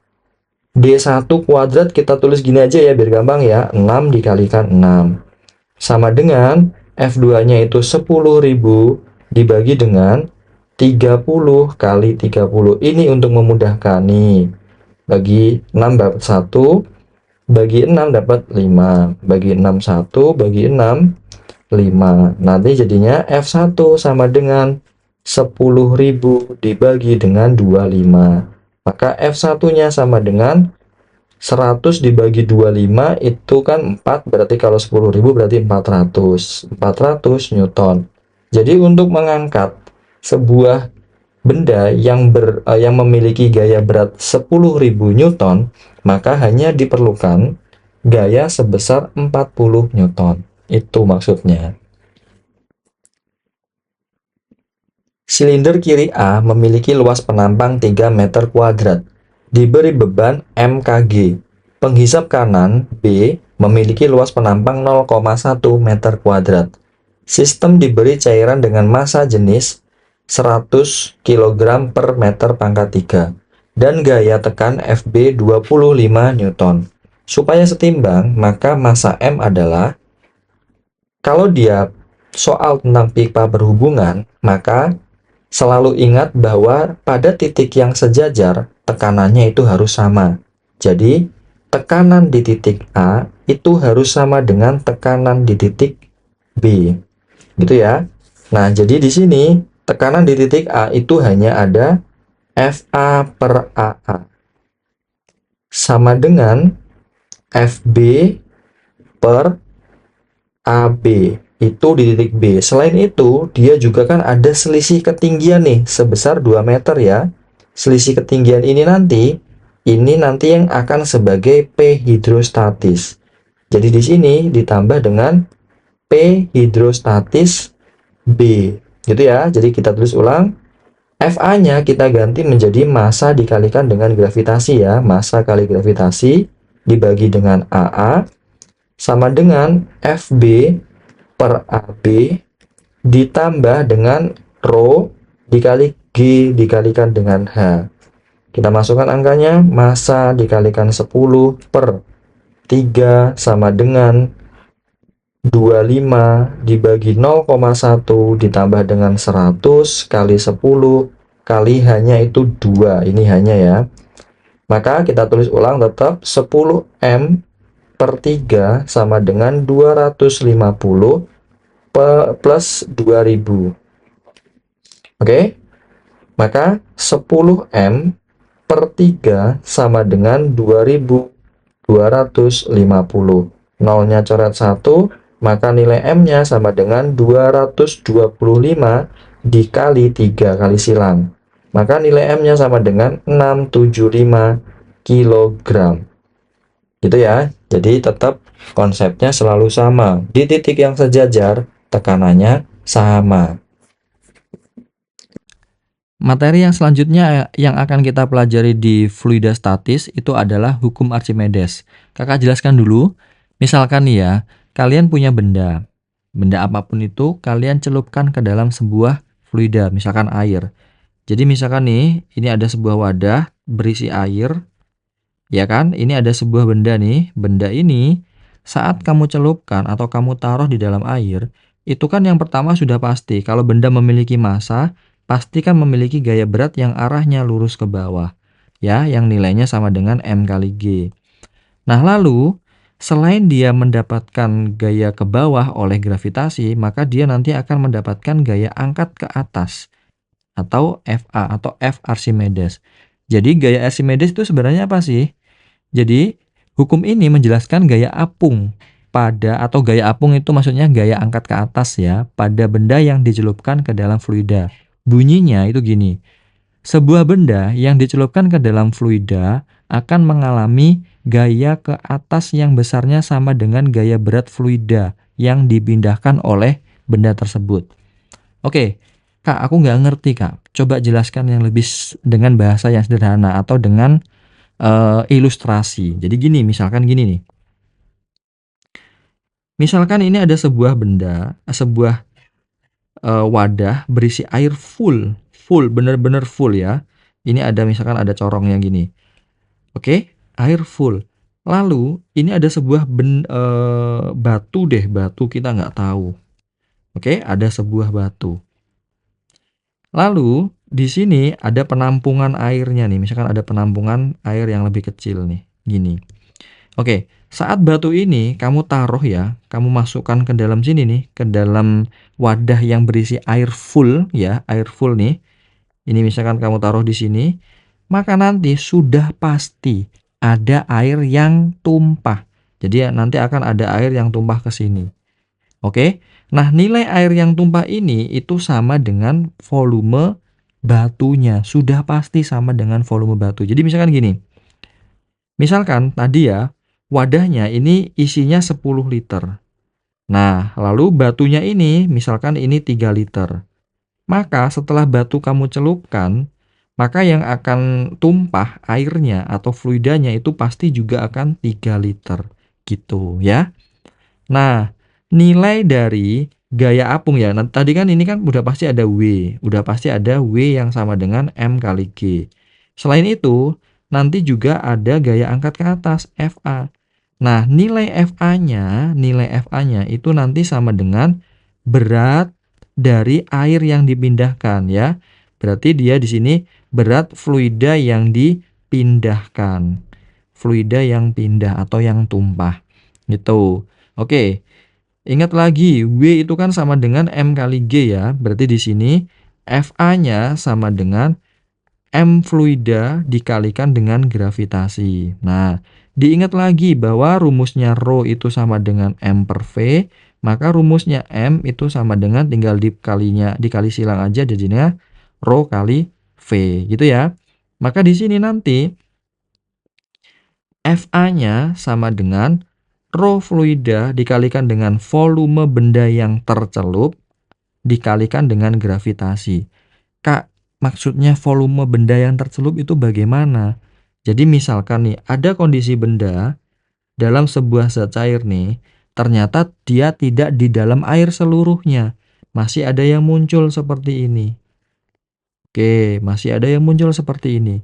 D1 kuadrat kita tulis gini aja ya biar gampang ya. 6 dikalikan 6. Sama dengan F2-nya itu 10.000 dibagi dengan 30 kali 30. Ini untuk memudahkan nih. Bagi 6 dapat 1, bagi 6 dapat 5. Bagi 6 1, bagi 6 5. Nanti jadinya F1 sama dengan 10.000 dibagi dengan 25. Maka F1-nya sama dengan 100 dibagi 25 itu kan 4, berarti kalau 10.000 berarti 400 Newton. Jadi untuk mengangkat sebuah benda yang memiliki gaya berat 10.000 Newton, maka hanya diperlukan gaya sebesar 40 Newton. Itu maksudnya. Silinder kiri A memiliki luas penampang 3 meter kuadrat, diberi beban MKG. Penghisap kanan B memiliki luas penampang 0,1 meter kuadrat. Sistem diberi cairan dengan massa jenis 100 kg per meter pangkat 3 dan gaya tekan FB 25 Newton. Supaya setimbang, maka massa M adalah, kalau dia soal tentang pipa berhubungan, maka selalu ingat bahwa pada titik yang sejajar, tekanannya itu harus sama. Jadi, tekanan di titik A itu harus sama dengan tekanan di titik B. Gitu ya. Nah, jadi di sini tekanan di titik A itu hanya ada FA per AA sama dengan FB per AB. Itu di titik B. Selain itu, dia juga kan ada selisih ketinggian nih sebesar 2 meter ya. Selisih ketinggian ini nanti yang akan sebagai P hidrostatis. Jadi di sini ditambah dengan P hidrostatis B. Gitu ya. Jadi kita tulis ulang. FA-nya kita ganti menjadi massa dikalikan dengan gravitasi ya. Massa kali gravitasi dibagi dengan AA sama dengan FB per AB ditambah dengan rho dikali G dikalikan dengan H. Kita masukkan angkanya, massa dikalikan 10 per 3 sama dengan 25 dibagi 0,1 ditambah dengan 100 kali 10 kali hanya itu 2. Ini hanya ya. Maka kita tulis ulang tetap 10M per 3 sama dengan 250 plus 2000. Oke, maka 10M per 3 sama dengan 2250. Nolnya coret 1, maka nilai M-nya sama dengan 225 dikali 3 kali silang. Maka nilai M-nya sama dengan 675 kg. Gitu ya. Jadi tetap konsepnya selalu sama. Di titik yang sejajar, tekanannya sama. Materi yang selanjutnya yang akan kita pelajari di fluida statis itu adalah hukum Archimedes. Kakak jelaskan dulu. Misalkan nih ya, kalian punya benda. Benda apapun itu kalian celupkan ke dalam sebuah fluida, misalkan air. Jadi misalkan nih, ini ada sebuah wadah berisi air. Ya kan, ini ada sebuah benda nih. Benda ini saat kamu celupkan atau kamu taruh di dalam air, itu kan yang pertama sudah pasti. Kalau benda memiliki massa, pasti kan memiliki gaya berat yang arahnya lurus ke bawah. Ya, yang nilainya sama dengan M kali G. Nah, lalu selain dia mendapatkan gaya ke bawah oleh gravitasi, maka dia nanti akan mendapatkan gaya angkat ke atas atau FA atau F Archimedes. Jadi gaya Archimedes itu sebenarnya apa sih? Jadi, hukum ini menjelaskan gaya apung atau gaya apung itu maksudnya gaya angkat ke atas ya, pada benda yang dicelupkan ke dalam fluida. Bunyinya itu gini, sebuah benda yang dicelupkan ke dalam fluida akan mengalami gaya ke atas yang besarnya sama dengan gaya berat fluida yang dipindahkan oleh benda tersebut. Oke, Kak, aku nggak ngerti Kak. Coba jelaskan yang lebih dengan bahasa yang sederhana atau dengan ilustrasi. Jadi gini, misalkan gini nih. Misalkan ini ada sebuah benda, sebuah wadah berisi air full, bener-bener full ya. Ini ada misalkan ada corongnya gini. Oke, air full. Lalu ini ada sebuah batu deh, batu kita nggak tahu. Oke, ada sebuah batu. Lalu di sini ada penampungan airnya nih, misalkan ada penampungan air yang lebih kecil nih, gini. Oke, saat batu ini kamu taruh ya, kamu masukkan ke dalam sini nih, ke dalam wadah yang berisi air full ya, air full nih. Ini misalkan kamu taruh di sini, maka nanti sudah pasti ada air yang tumpah. Jadi ya, nanti akan ada air yang tumpah ke sini. Oke. Nah, nilai air yang tumpah ini itu sama dengan volume batunya. Sudah pasti sama dengan volume batu. Jadi misalkan gini. Misalkan tadi ya, wadahnya ini isinya 10 liter. Nah, lalu batunya ini misalkan ini 3 liter. Maka setelah batu kamu celupkan, maka yang akan tumpah airnya atau fluidanya itu pasti juga akan 3 liter gitu ya. Nah, nilai dari gaya apung ya. Nah, tadi kan ini kan udah pasti ada W, udah pasti ada W yang sama dengan M kali G. Selain itu, nanti juga ada gaya angkat ke atas FA. Nah, nilai FA-nya itu nanti sama dengan berat dari air yang dipindahkan ya. Berarti dia di sini berat fluida yang dipindahkan. Fluida yang pindah atau yang tumpah. Gitu. Oke. Ingat lagi, W itu kan sama dengan M kali G ya. Berarti di sini FA-nya sama dengan M fluida dikalikan dengan gravitasi. Nah, diingat lagi bahwa rumusnya rho itu sama dengan M per V, maka rumusnya M itu sama dengan tinggal dikali silang aja jadinya rho kali V gitu ya. Maka di sini nanti FA-nya sama dengan rho fluida dikalikan dengan volume benda yang tercelup dikalikan dengan gravitasi. Kak, maksudnya volume benda yang tercelup itu bagaimana? Jadi misalkan nih, ada kondisi benda dalam sebuah zat cair nih, ternyata dia tidak di dalam air seluruhnya. Masih ada yang muncul seperti ini. Oke, masih ada yang muncul seperti ini.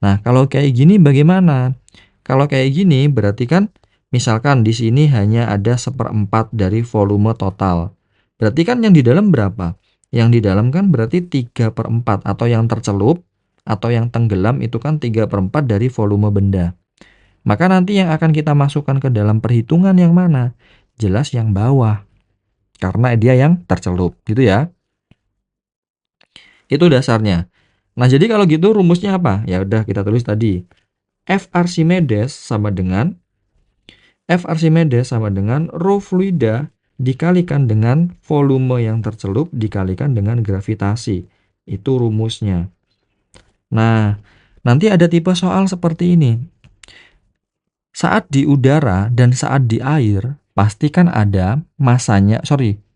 Nah, kalau kayak gini bagaimana? Kalau kayak gini berarti kan misalkan di sini hanya ada 1/4 dari volume total. Berarti kan yang di dalam berapa? Yang di dalam kan berarti 3/4 atau yang tercelup atau yang tenggelam itu kan 3/4 dari volume benda. Maka nanti yang akan kita masukkan ke dalam perhitungan yang mana? Jelas yang bawah. Karena dia yang tercelup, gitu ya. Itu dasarnya. Nah, jadi kalau gitu rumusnya apa? Ya udah kita tulis tadi. F Archimedes sama dengan rho fluida dikalikan dengan volume yang tercelup dikalikan dengan gravitasi. Itu rumusnya. Nah, nanti ada tipe soal seperti ini. Saat di udara dan saat di air, pasti kan ada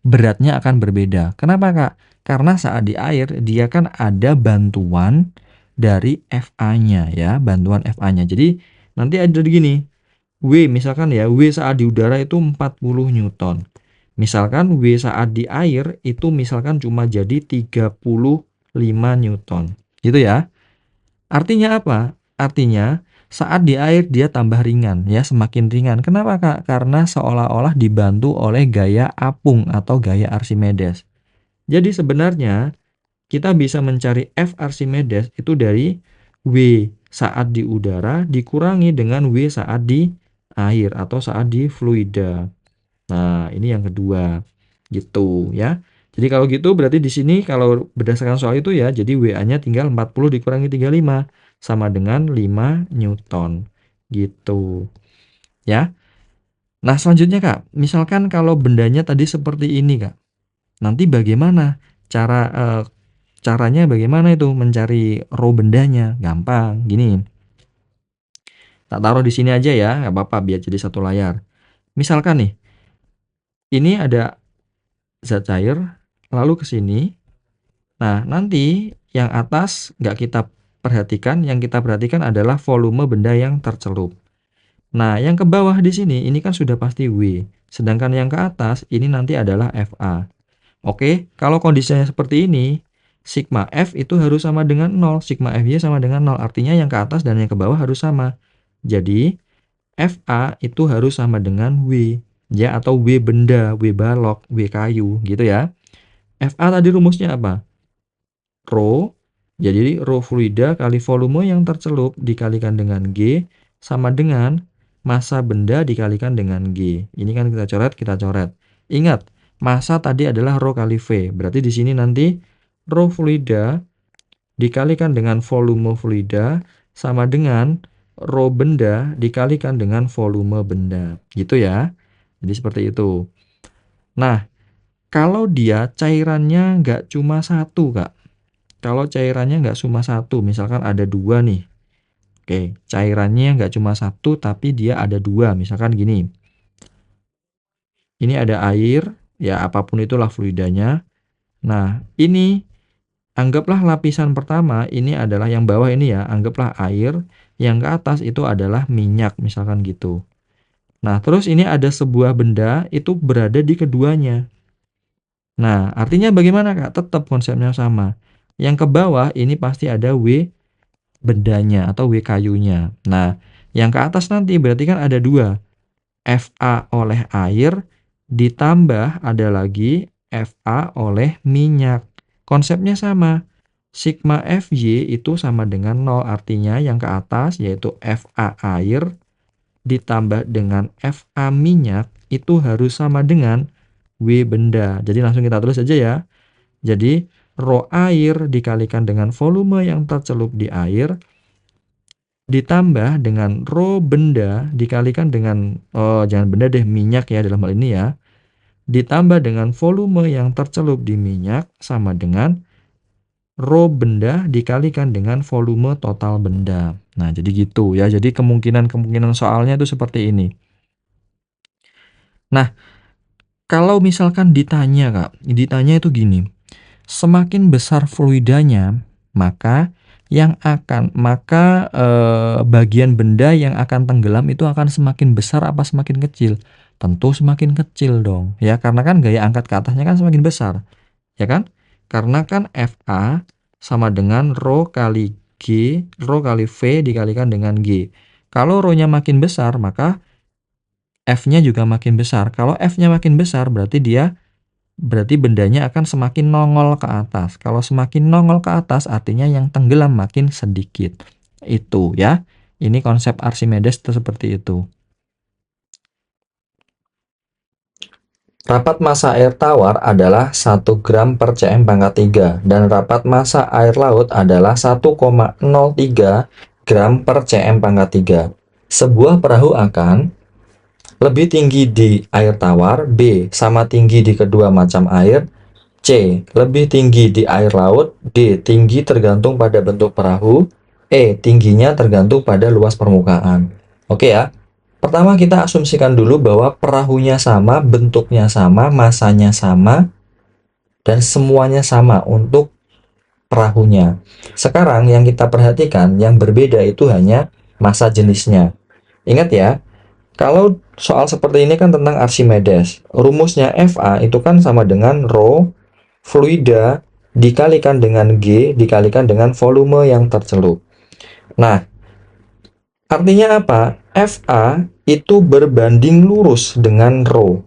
beratnya akan berbeda. Kenapa, Kak? Karena saat di air, dia kan ada bantuan dari FA-nya ya, bantuan FA-nya. Jadi, nanti ada gini, W misalkan ya, W saat di udara itu 40 Newton. Misalkan W saat di air itu misalkan cuma jadi 35 Newton. Gitu ya. Artinya apa? Artinya saat di air dia tambah ringan ya, semakin ringan. Kenapa, Kak? Karena seolah-olah dibantu oleh gaya apung atau gaya Archimedes. Jadi sebenarnya kita bisa mencari F Archimedes itu dari W saat di udara dikurangi dengan W saat di air atau saat di fluida. Nah, ini yang kedua. Gitu ya. Jadi kalau gitu berarti di sini kalau berdasarkan soal itu ya, jadi WA-nya tinggal 40 dikurangi 35 sama dengan 5 Newton. Gitu. Ya. Nah, selanjutnya Kak, misalkan kalau bendanya tadi seperti ini Kak. Nanti bagaimana caranya bagaimana itu mencari rho bendanya? Gampang, gini. Tak taruh di sini aja ya, nggak apa-apa biar jadi satu layar. Misalkan nih, ini ada zat cair, lalu ke sini. Nah, nanti yang atas nggak kita perhatikan, yang kita perhatikan adalah volume benda yang tercelup. Nah, yang ke bawah di sini, ini kan sudah pasti W. Sedangkan yang ke atas, ini nanti adalah FA. Oke, kalau kondisinya seperti ini, sigma F itu harus sama dengan 0, sigma FY sama dengan 0. Artinya yang ke atas dan yang ke bawah harus sama. Jadi FA itu harus sama dengan W, ya, atau W benda, W balok, W kayu, gitu ya. FA tadi rumusnya apa? Rho, jadi rho fluida kali volume yang tercelup dikalikan dengan G sama dengan massa benda dikalikan dengan G. Ini kan kita coret. Ingat, massa tadi adalah rho kali V. Berarti di sini nanti rho fluida dikalikan dengan volume fluida sama dengan rho benda dikalikan dengan volume benda. Gitu ya. Jadi seperti itu. Nah, kalau dia cairannya nggak cuma satu, Kak. Kalau cairannya nggak cuma satu, misalkan ada dua nih. Oke, cairannya nggak cuma satu, tapi dia ada dua. Misalkan gini, ini ada air, ya apapun itulah fluidanya. Nah, ini anggaplah lapisan pertama, ini adalah yang bawah ini ya, anggaplah air. Yang ke atas itu adalah minyak, misalkan gitu. Nah, terus ini ada sebuah benda, itu berada di keduanya. Nah, artinya bagaimana, Kak? Tetap konsepnya sama. Yang ke bawah ini pasti ada W bendanya atau W kayunya. Nah, yang ke atas nanti berarti kan ada dua. Fa oleh air ditambah ada lagi Fa oleh minyak. Konsepnya sama. Sigma Fy itu sama dengan 0. Artinya yang ke atas yaitu Fa air ditambah dengan Fa minyak itu harus sama dengan W benda. Jadi langsung kita tulis aja ya. Jadi rho air dikalikan dengan volume yang tercelup di air ditambah dengan rho benda dikalikan dengan, jangan benda deh, minyak ya dalam hal ini ya, ditambah dengan volume yang tercelup di minyak sama dengan rho benda dikalikan dengan volume total benda. Nah, jadi gitu ya. Jadi kemungkinan soalnya itu seperti ini. Nah, kalau misalkan ditanya, Kak, ditanya itu gini, semakin besar fluidanya, maka bagian benda yang akan tenggelam itu akan semakin besar apa semakin kecil? Tentu semakin kecil dong, ya, karena kan gaya angkat ke atasnya kan semakin besar, ya kan? Karena kan Fa sama dengan rho kali G, rho kali V dikalikan dengan G. Kalau rho-nya makin besar, maka F-nya juga makin besar. Kalau F-nya makin besar, berarti bendanya akan semakin nongol ke atas. Kalau semakin nongol ke atas artinya yang tenggelam makin sedikit. Itu ya. Ini konsep Archimedes itu seperti itu. Rapat massa air tawar adalah 1 gram per cm pangkat 3 dan rapat massa air laut adalah 1,03 gram per cm pangkat 3. Sebuah perahu akan lebih tinggi di air tawar, B. Sama tinggi di kedua macam air, C. Lebih tinggi di air laut, D. Tinggi tergantung pada bentuk perahu, E. Tingginya tergantung pada luas permukaan. Oke ya. Pertama kita asumsikan dulu bahwa perahunya sama, bentuknya sama, masanya sama, dan semuanya sama untuk perahunya. Sekarang yang kita perhatikan, yang berbeda itu hanya massa jenisnya. Ingat ya, kalau soal seperti ini kan tentang Archimedes. Rumusnya Fa itu kan sama dengan rho fluida dikalikan dengan G dikalikan dengan volume yang tercelup. Nah, artinya apa? Fa itu berbanding lurus dengan rho,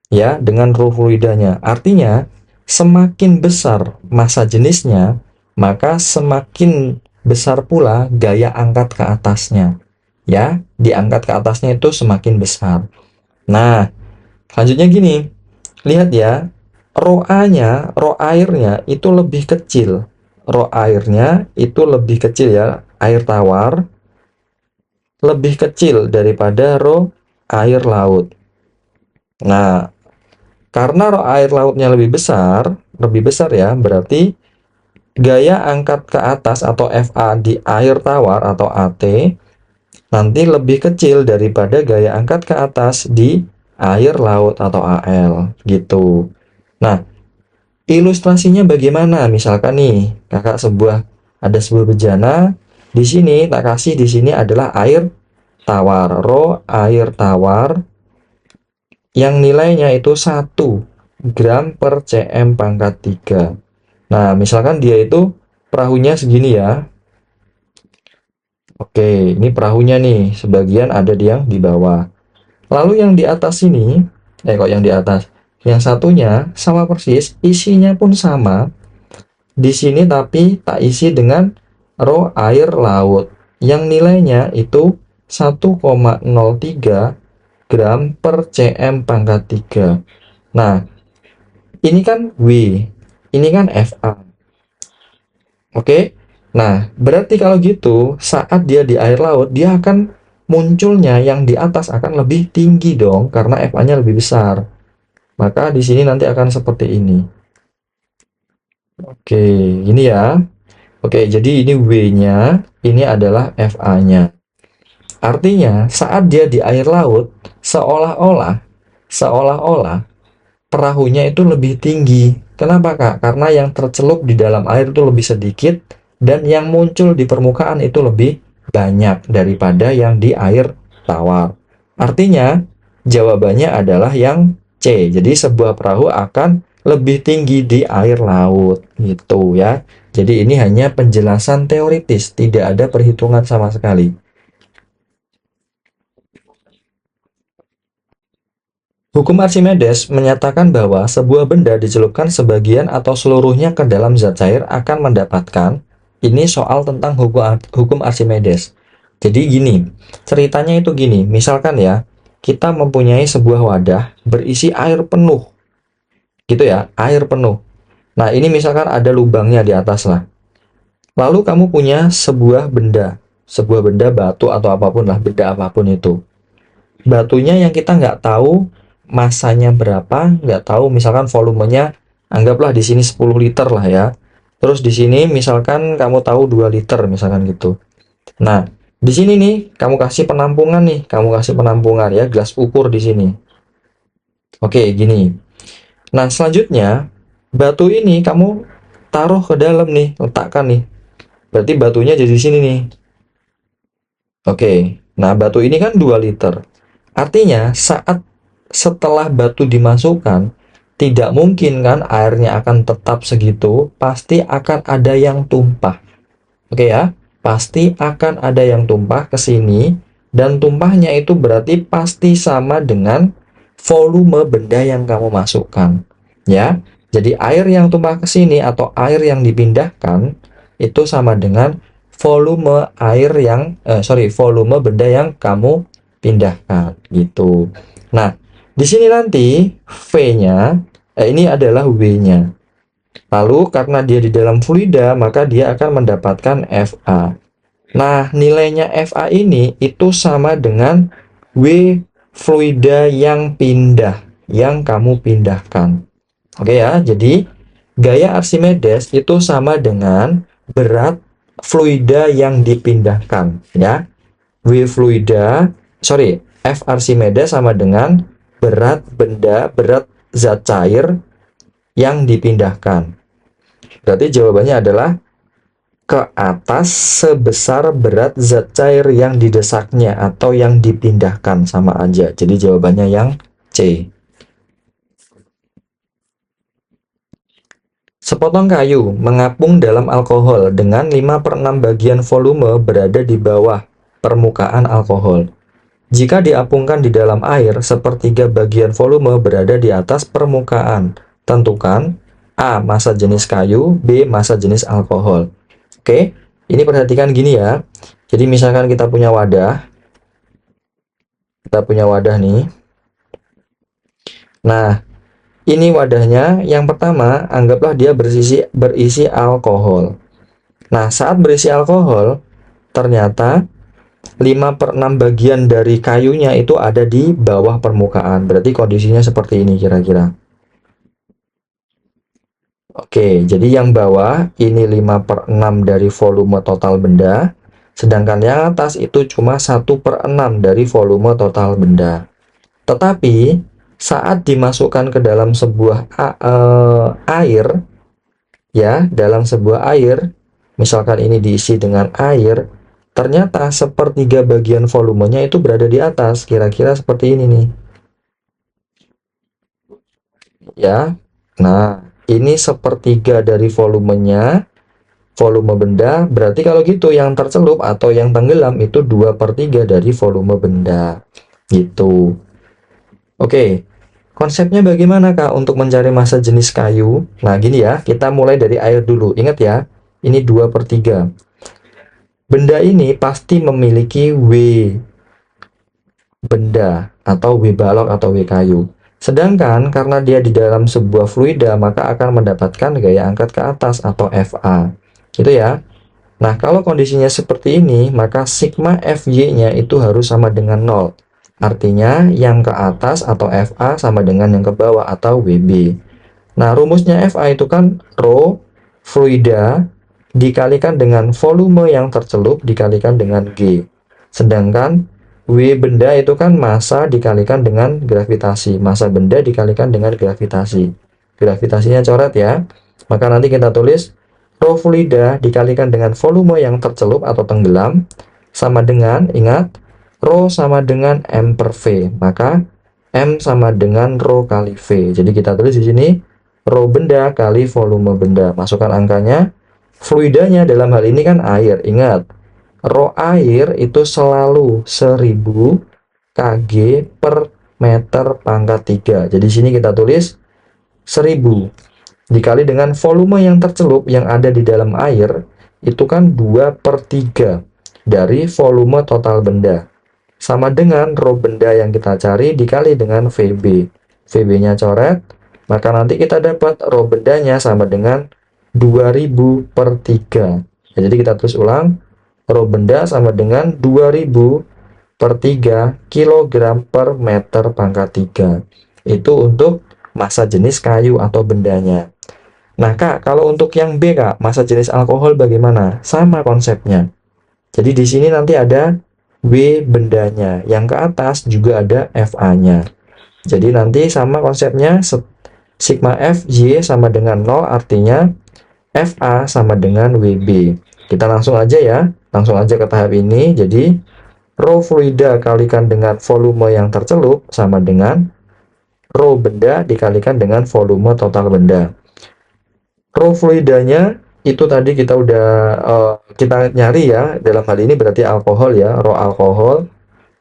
ya, dengan rho fluidanya. Artinya, semakin besar massa jenisnya, maka semakin besar pula gaya angkat ke atasnya. Ya, diangkat ke atasnya itu semakin besar. Nah, selanjutnya gini, lihat ya, rho A-nya, rho airnya itu lebih kecil. Rho airnya itu lebih kecil ya, air tawar lebih kecil daripada rho air laut. Nah, karena rho air lautnya lebih besar ya, berarti gaya angkat ke atas atau Fa di air tawar atau AT nanti lebih kecil daripada gaya angkat ke atas di air laut atau AL gitu. Nah, ilustrasinya bagaimana? Misalkan nih, kakak ada sebuah bejana, di sini tak kasih di sini adalah air tawar, rho air tawar yang nilainya itu 1 gram per cm pangkat 3. Nah, misalkan dia itu perahunya segini ya. Oke, ini perahunya nih, sebagian ada yang di bawah. Lalu yang di atas ini, kok yang di atas? Yang satunya sama persis, isinya pun sama. Di sini tapi tak isi dengan rho air laut. Yang nilainya itu 1,03 gram per cm pangkat 3. Nah, ini kan W, ini kan FA. Oke. Nah, berarti kalau gitu, saat dia di air laut, dia akan munculnya yang di atas akan lebih tinggi dong, karena FA-nya lebih besar. Maka di sini nanti akan seperti ini. Oke, ini ya. Oke, jadi ini W-nya, ini adalah FA-nya. Artinya, saat dia di air laut, seolah-olah perahunya itu lebih tinggi. Kenapa, Kak? Karena yang tercelup di dalam air itu lebih sedikit dan yang muncul di permukaan itu lebih banyak daripada yang di air tawar. Artinya, jawabannya adalah yang C. Jadi sebuah perahu akan lebih tinggi di air laut gitu ya. Jadi ini hanya penjelasan teoritis, tidak ada perhitungan sama sekali. Hukum Archimedes menyatakan bahwa sebuah benda dicelupkan sebagian atau seluruhnya ke dalam zat cair akan mendapatkan, ini soal tentang hukum Archimedes. Jadi gini, ceritanya itu gini, misalkan ya, kita mempunyai sebuah wadah berisi air penuh, gitu ya, air penuh. Nah, ini misalkan ada lubangnya di atas lah. Lalu kamu punya sebuah benda batu atau apapun lah, benda apapun itu. Batunya yang kita nggak tahu masanya berapa, nggak tahu misalkan volumenya, anggaplah di sini 10 liter lah ya. Terus di sini misalkan kamu tahu 2 liter misalkan gitu. Nah, di sini nih kamu kasih penampungan ya, gelas ukur di sini. Oke, gini. Nah, selanjutnya batu ini kamu taruh ke dalam nih, letakkan nih. Berarti batunya jadi di sini nih. Oke. Nah, batu ini kan 2 liter. Artinya, setelah batu dimasukkan, tidak mungkin kan airnya akan tetap segitu, pasti akan ada yang tumpah. Oke ya, pasti akan ada yang tumpah ke sini, dan tumpahnya itu berarti pasti sama dengan volume benda yang kamu masukkan. Ya, jadi air yang tumpah ke sini atau air yang dipindahkan itu sama dengan volume volume benda yang kamu pindahkan gitu. Nah, di sini nanti V-nya, ini adalah W-nya. Lalu karena dia di dalam fluida, maka dia akan mendapatkan FA. Nah, nilainya FA ini itu sama dengan W fluida yang pindah, yang kamu pindahkan. Oke ya, jadi gaya Archimedes itu sama dengan berat fluida yang dipindahkan ya. F Archimedes sama dengan berat zat cair yang dipindahkan. Berarti jawabannya adalah ke atas sebesar berat zat cair yang didesaknya atau yang dipindahkan, sama aja. Jadi jawabannya yang C. Sepotong kayu mengapung dalam alkohol dengan 5/6 bagian volume berada di bawah permukaan alkohol. Jika diapungkan di dalam air, sepertiga bagian volume berada di atas permukaan. Tentukan A. Massa jenis kayu, B. Massa jenis alkohol. Oke, ini perhatikan gini ya. Jadi misalkan kita punya wadah nih. Nah, ini wadahnya. Yang pertama, anggaplah dia berisi alkohol. Nah, saat berisi alkohol, ternyata 5/6 bagian dari kayunya itu ada di bawah permukaan. Berarti kondisinya seperti ini kira-kira. Oke, jadi yang bawah ini 5/6 dari volume total benda, sedangkan yang atas itu cuma 1/6 dari volume total benda. Tetapi saat dimasukkan ke dalam sebuah air, ya, dalam sebuah air, misalkan ini diisi dengan air, ternyata sepertiga bagian volumenya itu berada di atas, kira-kira seperti ini nih. Ya, nah, ini sepertiga dari volumenya volume benda, berarti kalau gitu yang tercelup atau yang tenggelam itu 2/3 dari volume benda. Gitu. Oke, konsepnya bagaimana Kak untuk mencari massa jenis kayu? Nah gini ya, kita mulai dari air dulu. Ingat ya, ini 2/3. Benda ini pasti memiliki W benda atau W balok atau W kayu. Sedangkan karena dia di dalam sebuah fluida, maka akan mendapatkan gaya angkat ke atas atau Fa. Gitu ya. Nah, kalau kondisinya seperti ini, maka sigma Fy-nya itu harus sama dengan 0. Artinya, yang ke atas atau Fa sama dengan yang ke bawah atau Wb. Nah, rumusnya Fa itu kan rho fluida dikalikan dengan volume yang tercelup dikalikan dengan G. Sedangkan W benda itu kan massa dikalikan dengan gravitasi. Massa benda dikalikan dengan gravitasi. Gravitasinya coret ya. Maka nanti kita tulis rho fluida dikalikan dengan volume yang tercelup atau tenggelam sama dengan, ingat, rho sama dengan M per V. Maka M sama dengan rho kali V. Jadi kita tulis di sini rho benda kali volume benda. Masukkan angkanya. Fluidanya dalam hal ini kan air. Ingat, rho air itu selalu 1000 kg per meter pangkat 3. Jadi sini kita tulis 1000 dikali dengan volume yang tercelup yang ada di dalam air, itu kan 2/3 dari volume total benda. Sama dengan rho benda yang kita cari dikali dengan Vb. Vb-nya coret, maka nanti kita dapat rho bendanya sama dengan 2000/3. Nah, jadi kita tulis ulang, rho benda sama dengan 2000/3 kg per meter pangkat 3. Itu untuk massa jenis kayu atau bendanya. Nah Kak, kalau untuk yang B Kak, massa jenis alkohol bagaimana? Sama konsepnya. Jadi di sini nanti ada W bendanya, yang ke atas juga ada Fa-nya. Jadi nanti sama konsepnya, sigma Fy sama dengan 0, artinya Fa sama dengan Wb. Kita langsung aja ya, langsung aja ke tahap ini. Jadi rho fluida kalikan dengan volume yang tercelup sama dengan rho benda dikalikan dengan volume total benda. Rho fluidanya itu tadi kita udah kita nyari ya, dalam hal ini berarti alkohol ya, rho alkohol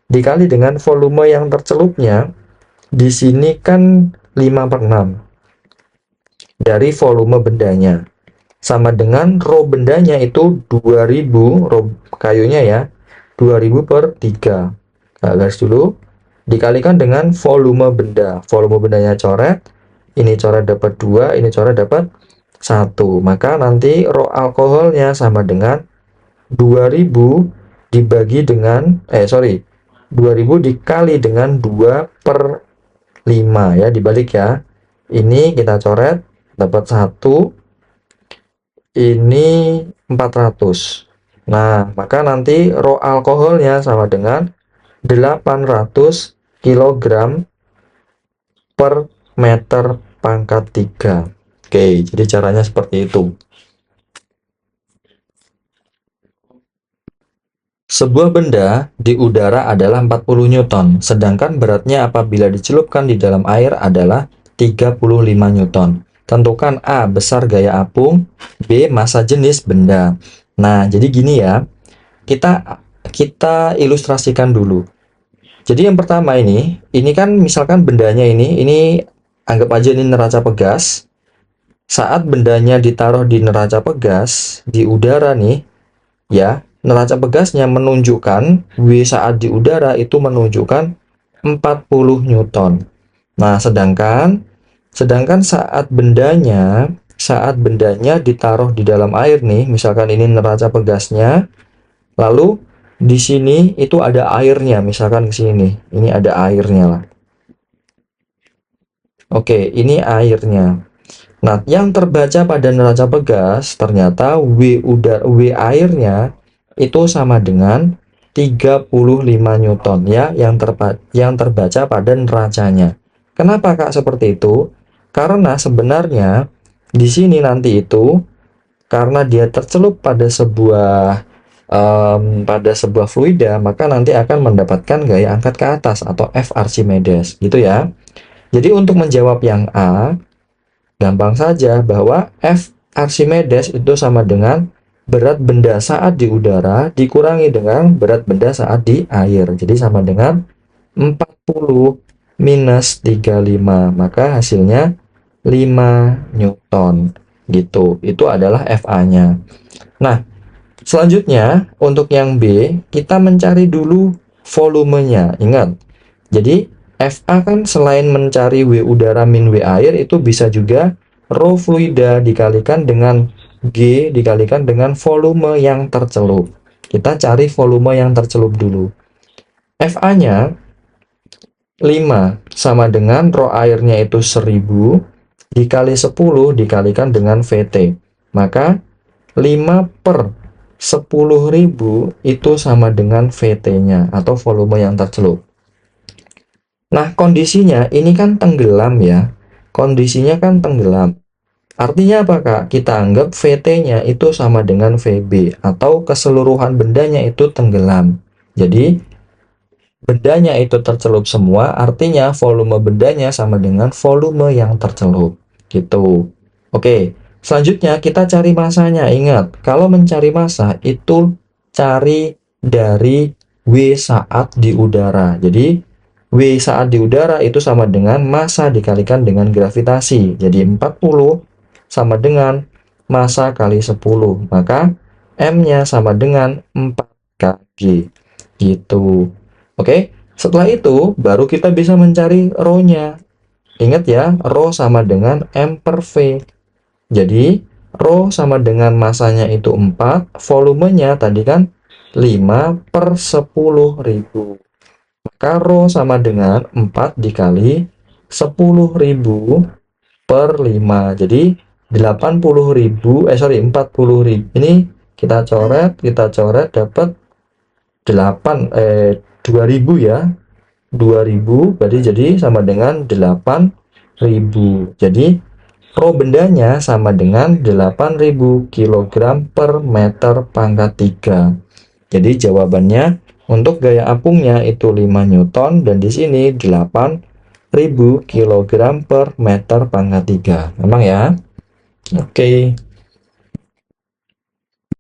dikali dengan volume yang tercelupnya. Di sini kan 5/6 dari volume bendanya. Sama dengan rho bendanya itu 2000, rho kayunya ya, 2000/3. Nah, garis dulu, dikalikan dengan volume benda. Volume bendanya coret, ini coret dapat 2, ini coret dapat 1. Maka nanti rho alkoholnya sama dengan 2000 dibagi dengan, 2000 dikali dengan 2/5 ya, dibalik ya. Ini kita coret, dapat 1. Ini 400. Nah, maka nanti rho alkoholnya sama dengan 800 kg per meter pangkat 3. Oke, jadi caranya seperti itu. Sebuah benda di udara adalah 40 Newton, sedangkan beratnya apabila dicelupkan di dalam air adalah 35 Newton. Tentukan A besar gaya apung, B massa jenis benda. Nah, jadi gini ya. Kita ilustrasikan dulu. Jadi yang pertama ini kan misalkan bendanya ini anggap aja ini neraca pegas. Saat bendanya ditaruh di neraca pegas di udara nih, ya, neraca pegasnya menunjukkan W saat di udara itu menunjukkan 40 Newton. Nah, sedangkan saat bendanya ditaruh di dalam air nih, misalkan ini neraca pegasnya, lalu di sini itu ada airnya, misalkan ke sini, ini ada airnya lah. Oke, ini airnya. Nah, yang terbaca pada neraca pegas ternyata W airnya itu sama dengan 35 Newton ya, yang terbaca pada neracanya. Kenapa Kak seperti itu? Karena sebenarnya di sini nanti itu karena dia tercelup pada sebuah fluida, maka nanti akan mendapatkan gaya angkat ke atas atau F Archimedes gitu ya. Jadi untuk menjawab yang A, gampang saja bahwa F Archimedes itu sama dengan berat benda saat di udara dikurangi dengan berat benda saat di air. Jadi sama dengan 40 minus 35. Maka hasilnya 5 Newton. Gitu. Itu adalah FA-nya. Nah, selanjutnya untuk yang B, kita mencari dulu volumenya. Ingat. Jadi FA kan selain mencari W udara min W air, itu bisa juga rho fluida dikalikan dengan G dikalikan dengan volume yang tercelup. Kita cari volume yang tercelup dulu. FA-nya 5 sama dengan rho airnya itu 1000 dikali 10 dikalikan dengan VT. Maka 5 per 10.000 itu sama dengan VT-nya atau volume yang tercelup. Nah, kondisinya ini kan tenggelam ya. Kondisinya kan tenggelam. Artinya apa, Kak? Kita anggap VT-nya itu sama dengan VB atau keseluruhan bendanya itu tenggelam. Jadi, bendanya itu tercelup semua, artinya volume bendanya sama dengan volume yang tercelup. Gitu. Oke, selanjutnya kita cari masanya. Ingat, kalau mencari massa itu cari dari W saat di udara. Jadi, W saat di udara itu sama dengan massa dikalikan dengan gravitasi. Jadi, 40 sama dengan massa kali 10. Maka M-nya sama dengan 4 kg. Gitu. Oke, setelah itu baru kita bisa mencari rho-nya. Ingat ya, rho sama dengan M per V. Jadi, rho sama dengan massanya itu 4, volumenya tadi kan 5 per 10.000. Maka rho sama dengan 4 dikali 10.000 per 5. Jadi 40.000 ini kita coret dapat 2000 ya. 2000 berarti jadi sama dengan 8.000. Jadi rho bendanya sama dengan 8.000 kg per meter pangkat 3. Jadi jawabannya untuk gaya apungnya itu 5 Newton dan di sini 8.000 kg per meter pangkat 3. Memang ya. Oke.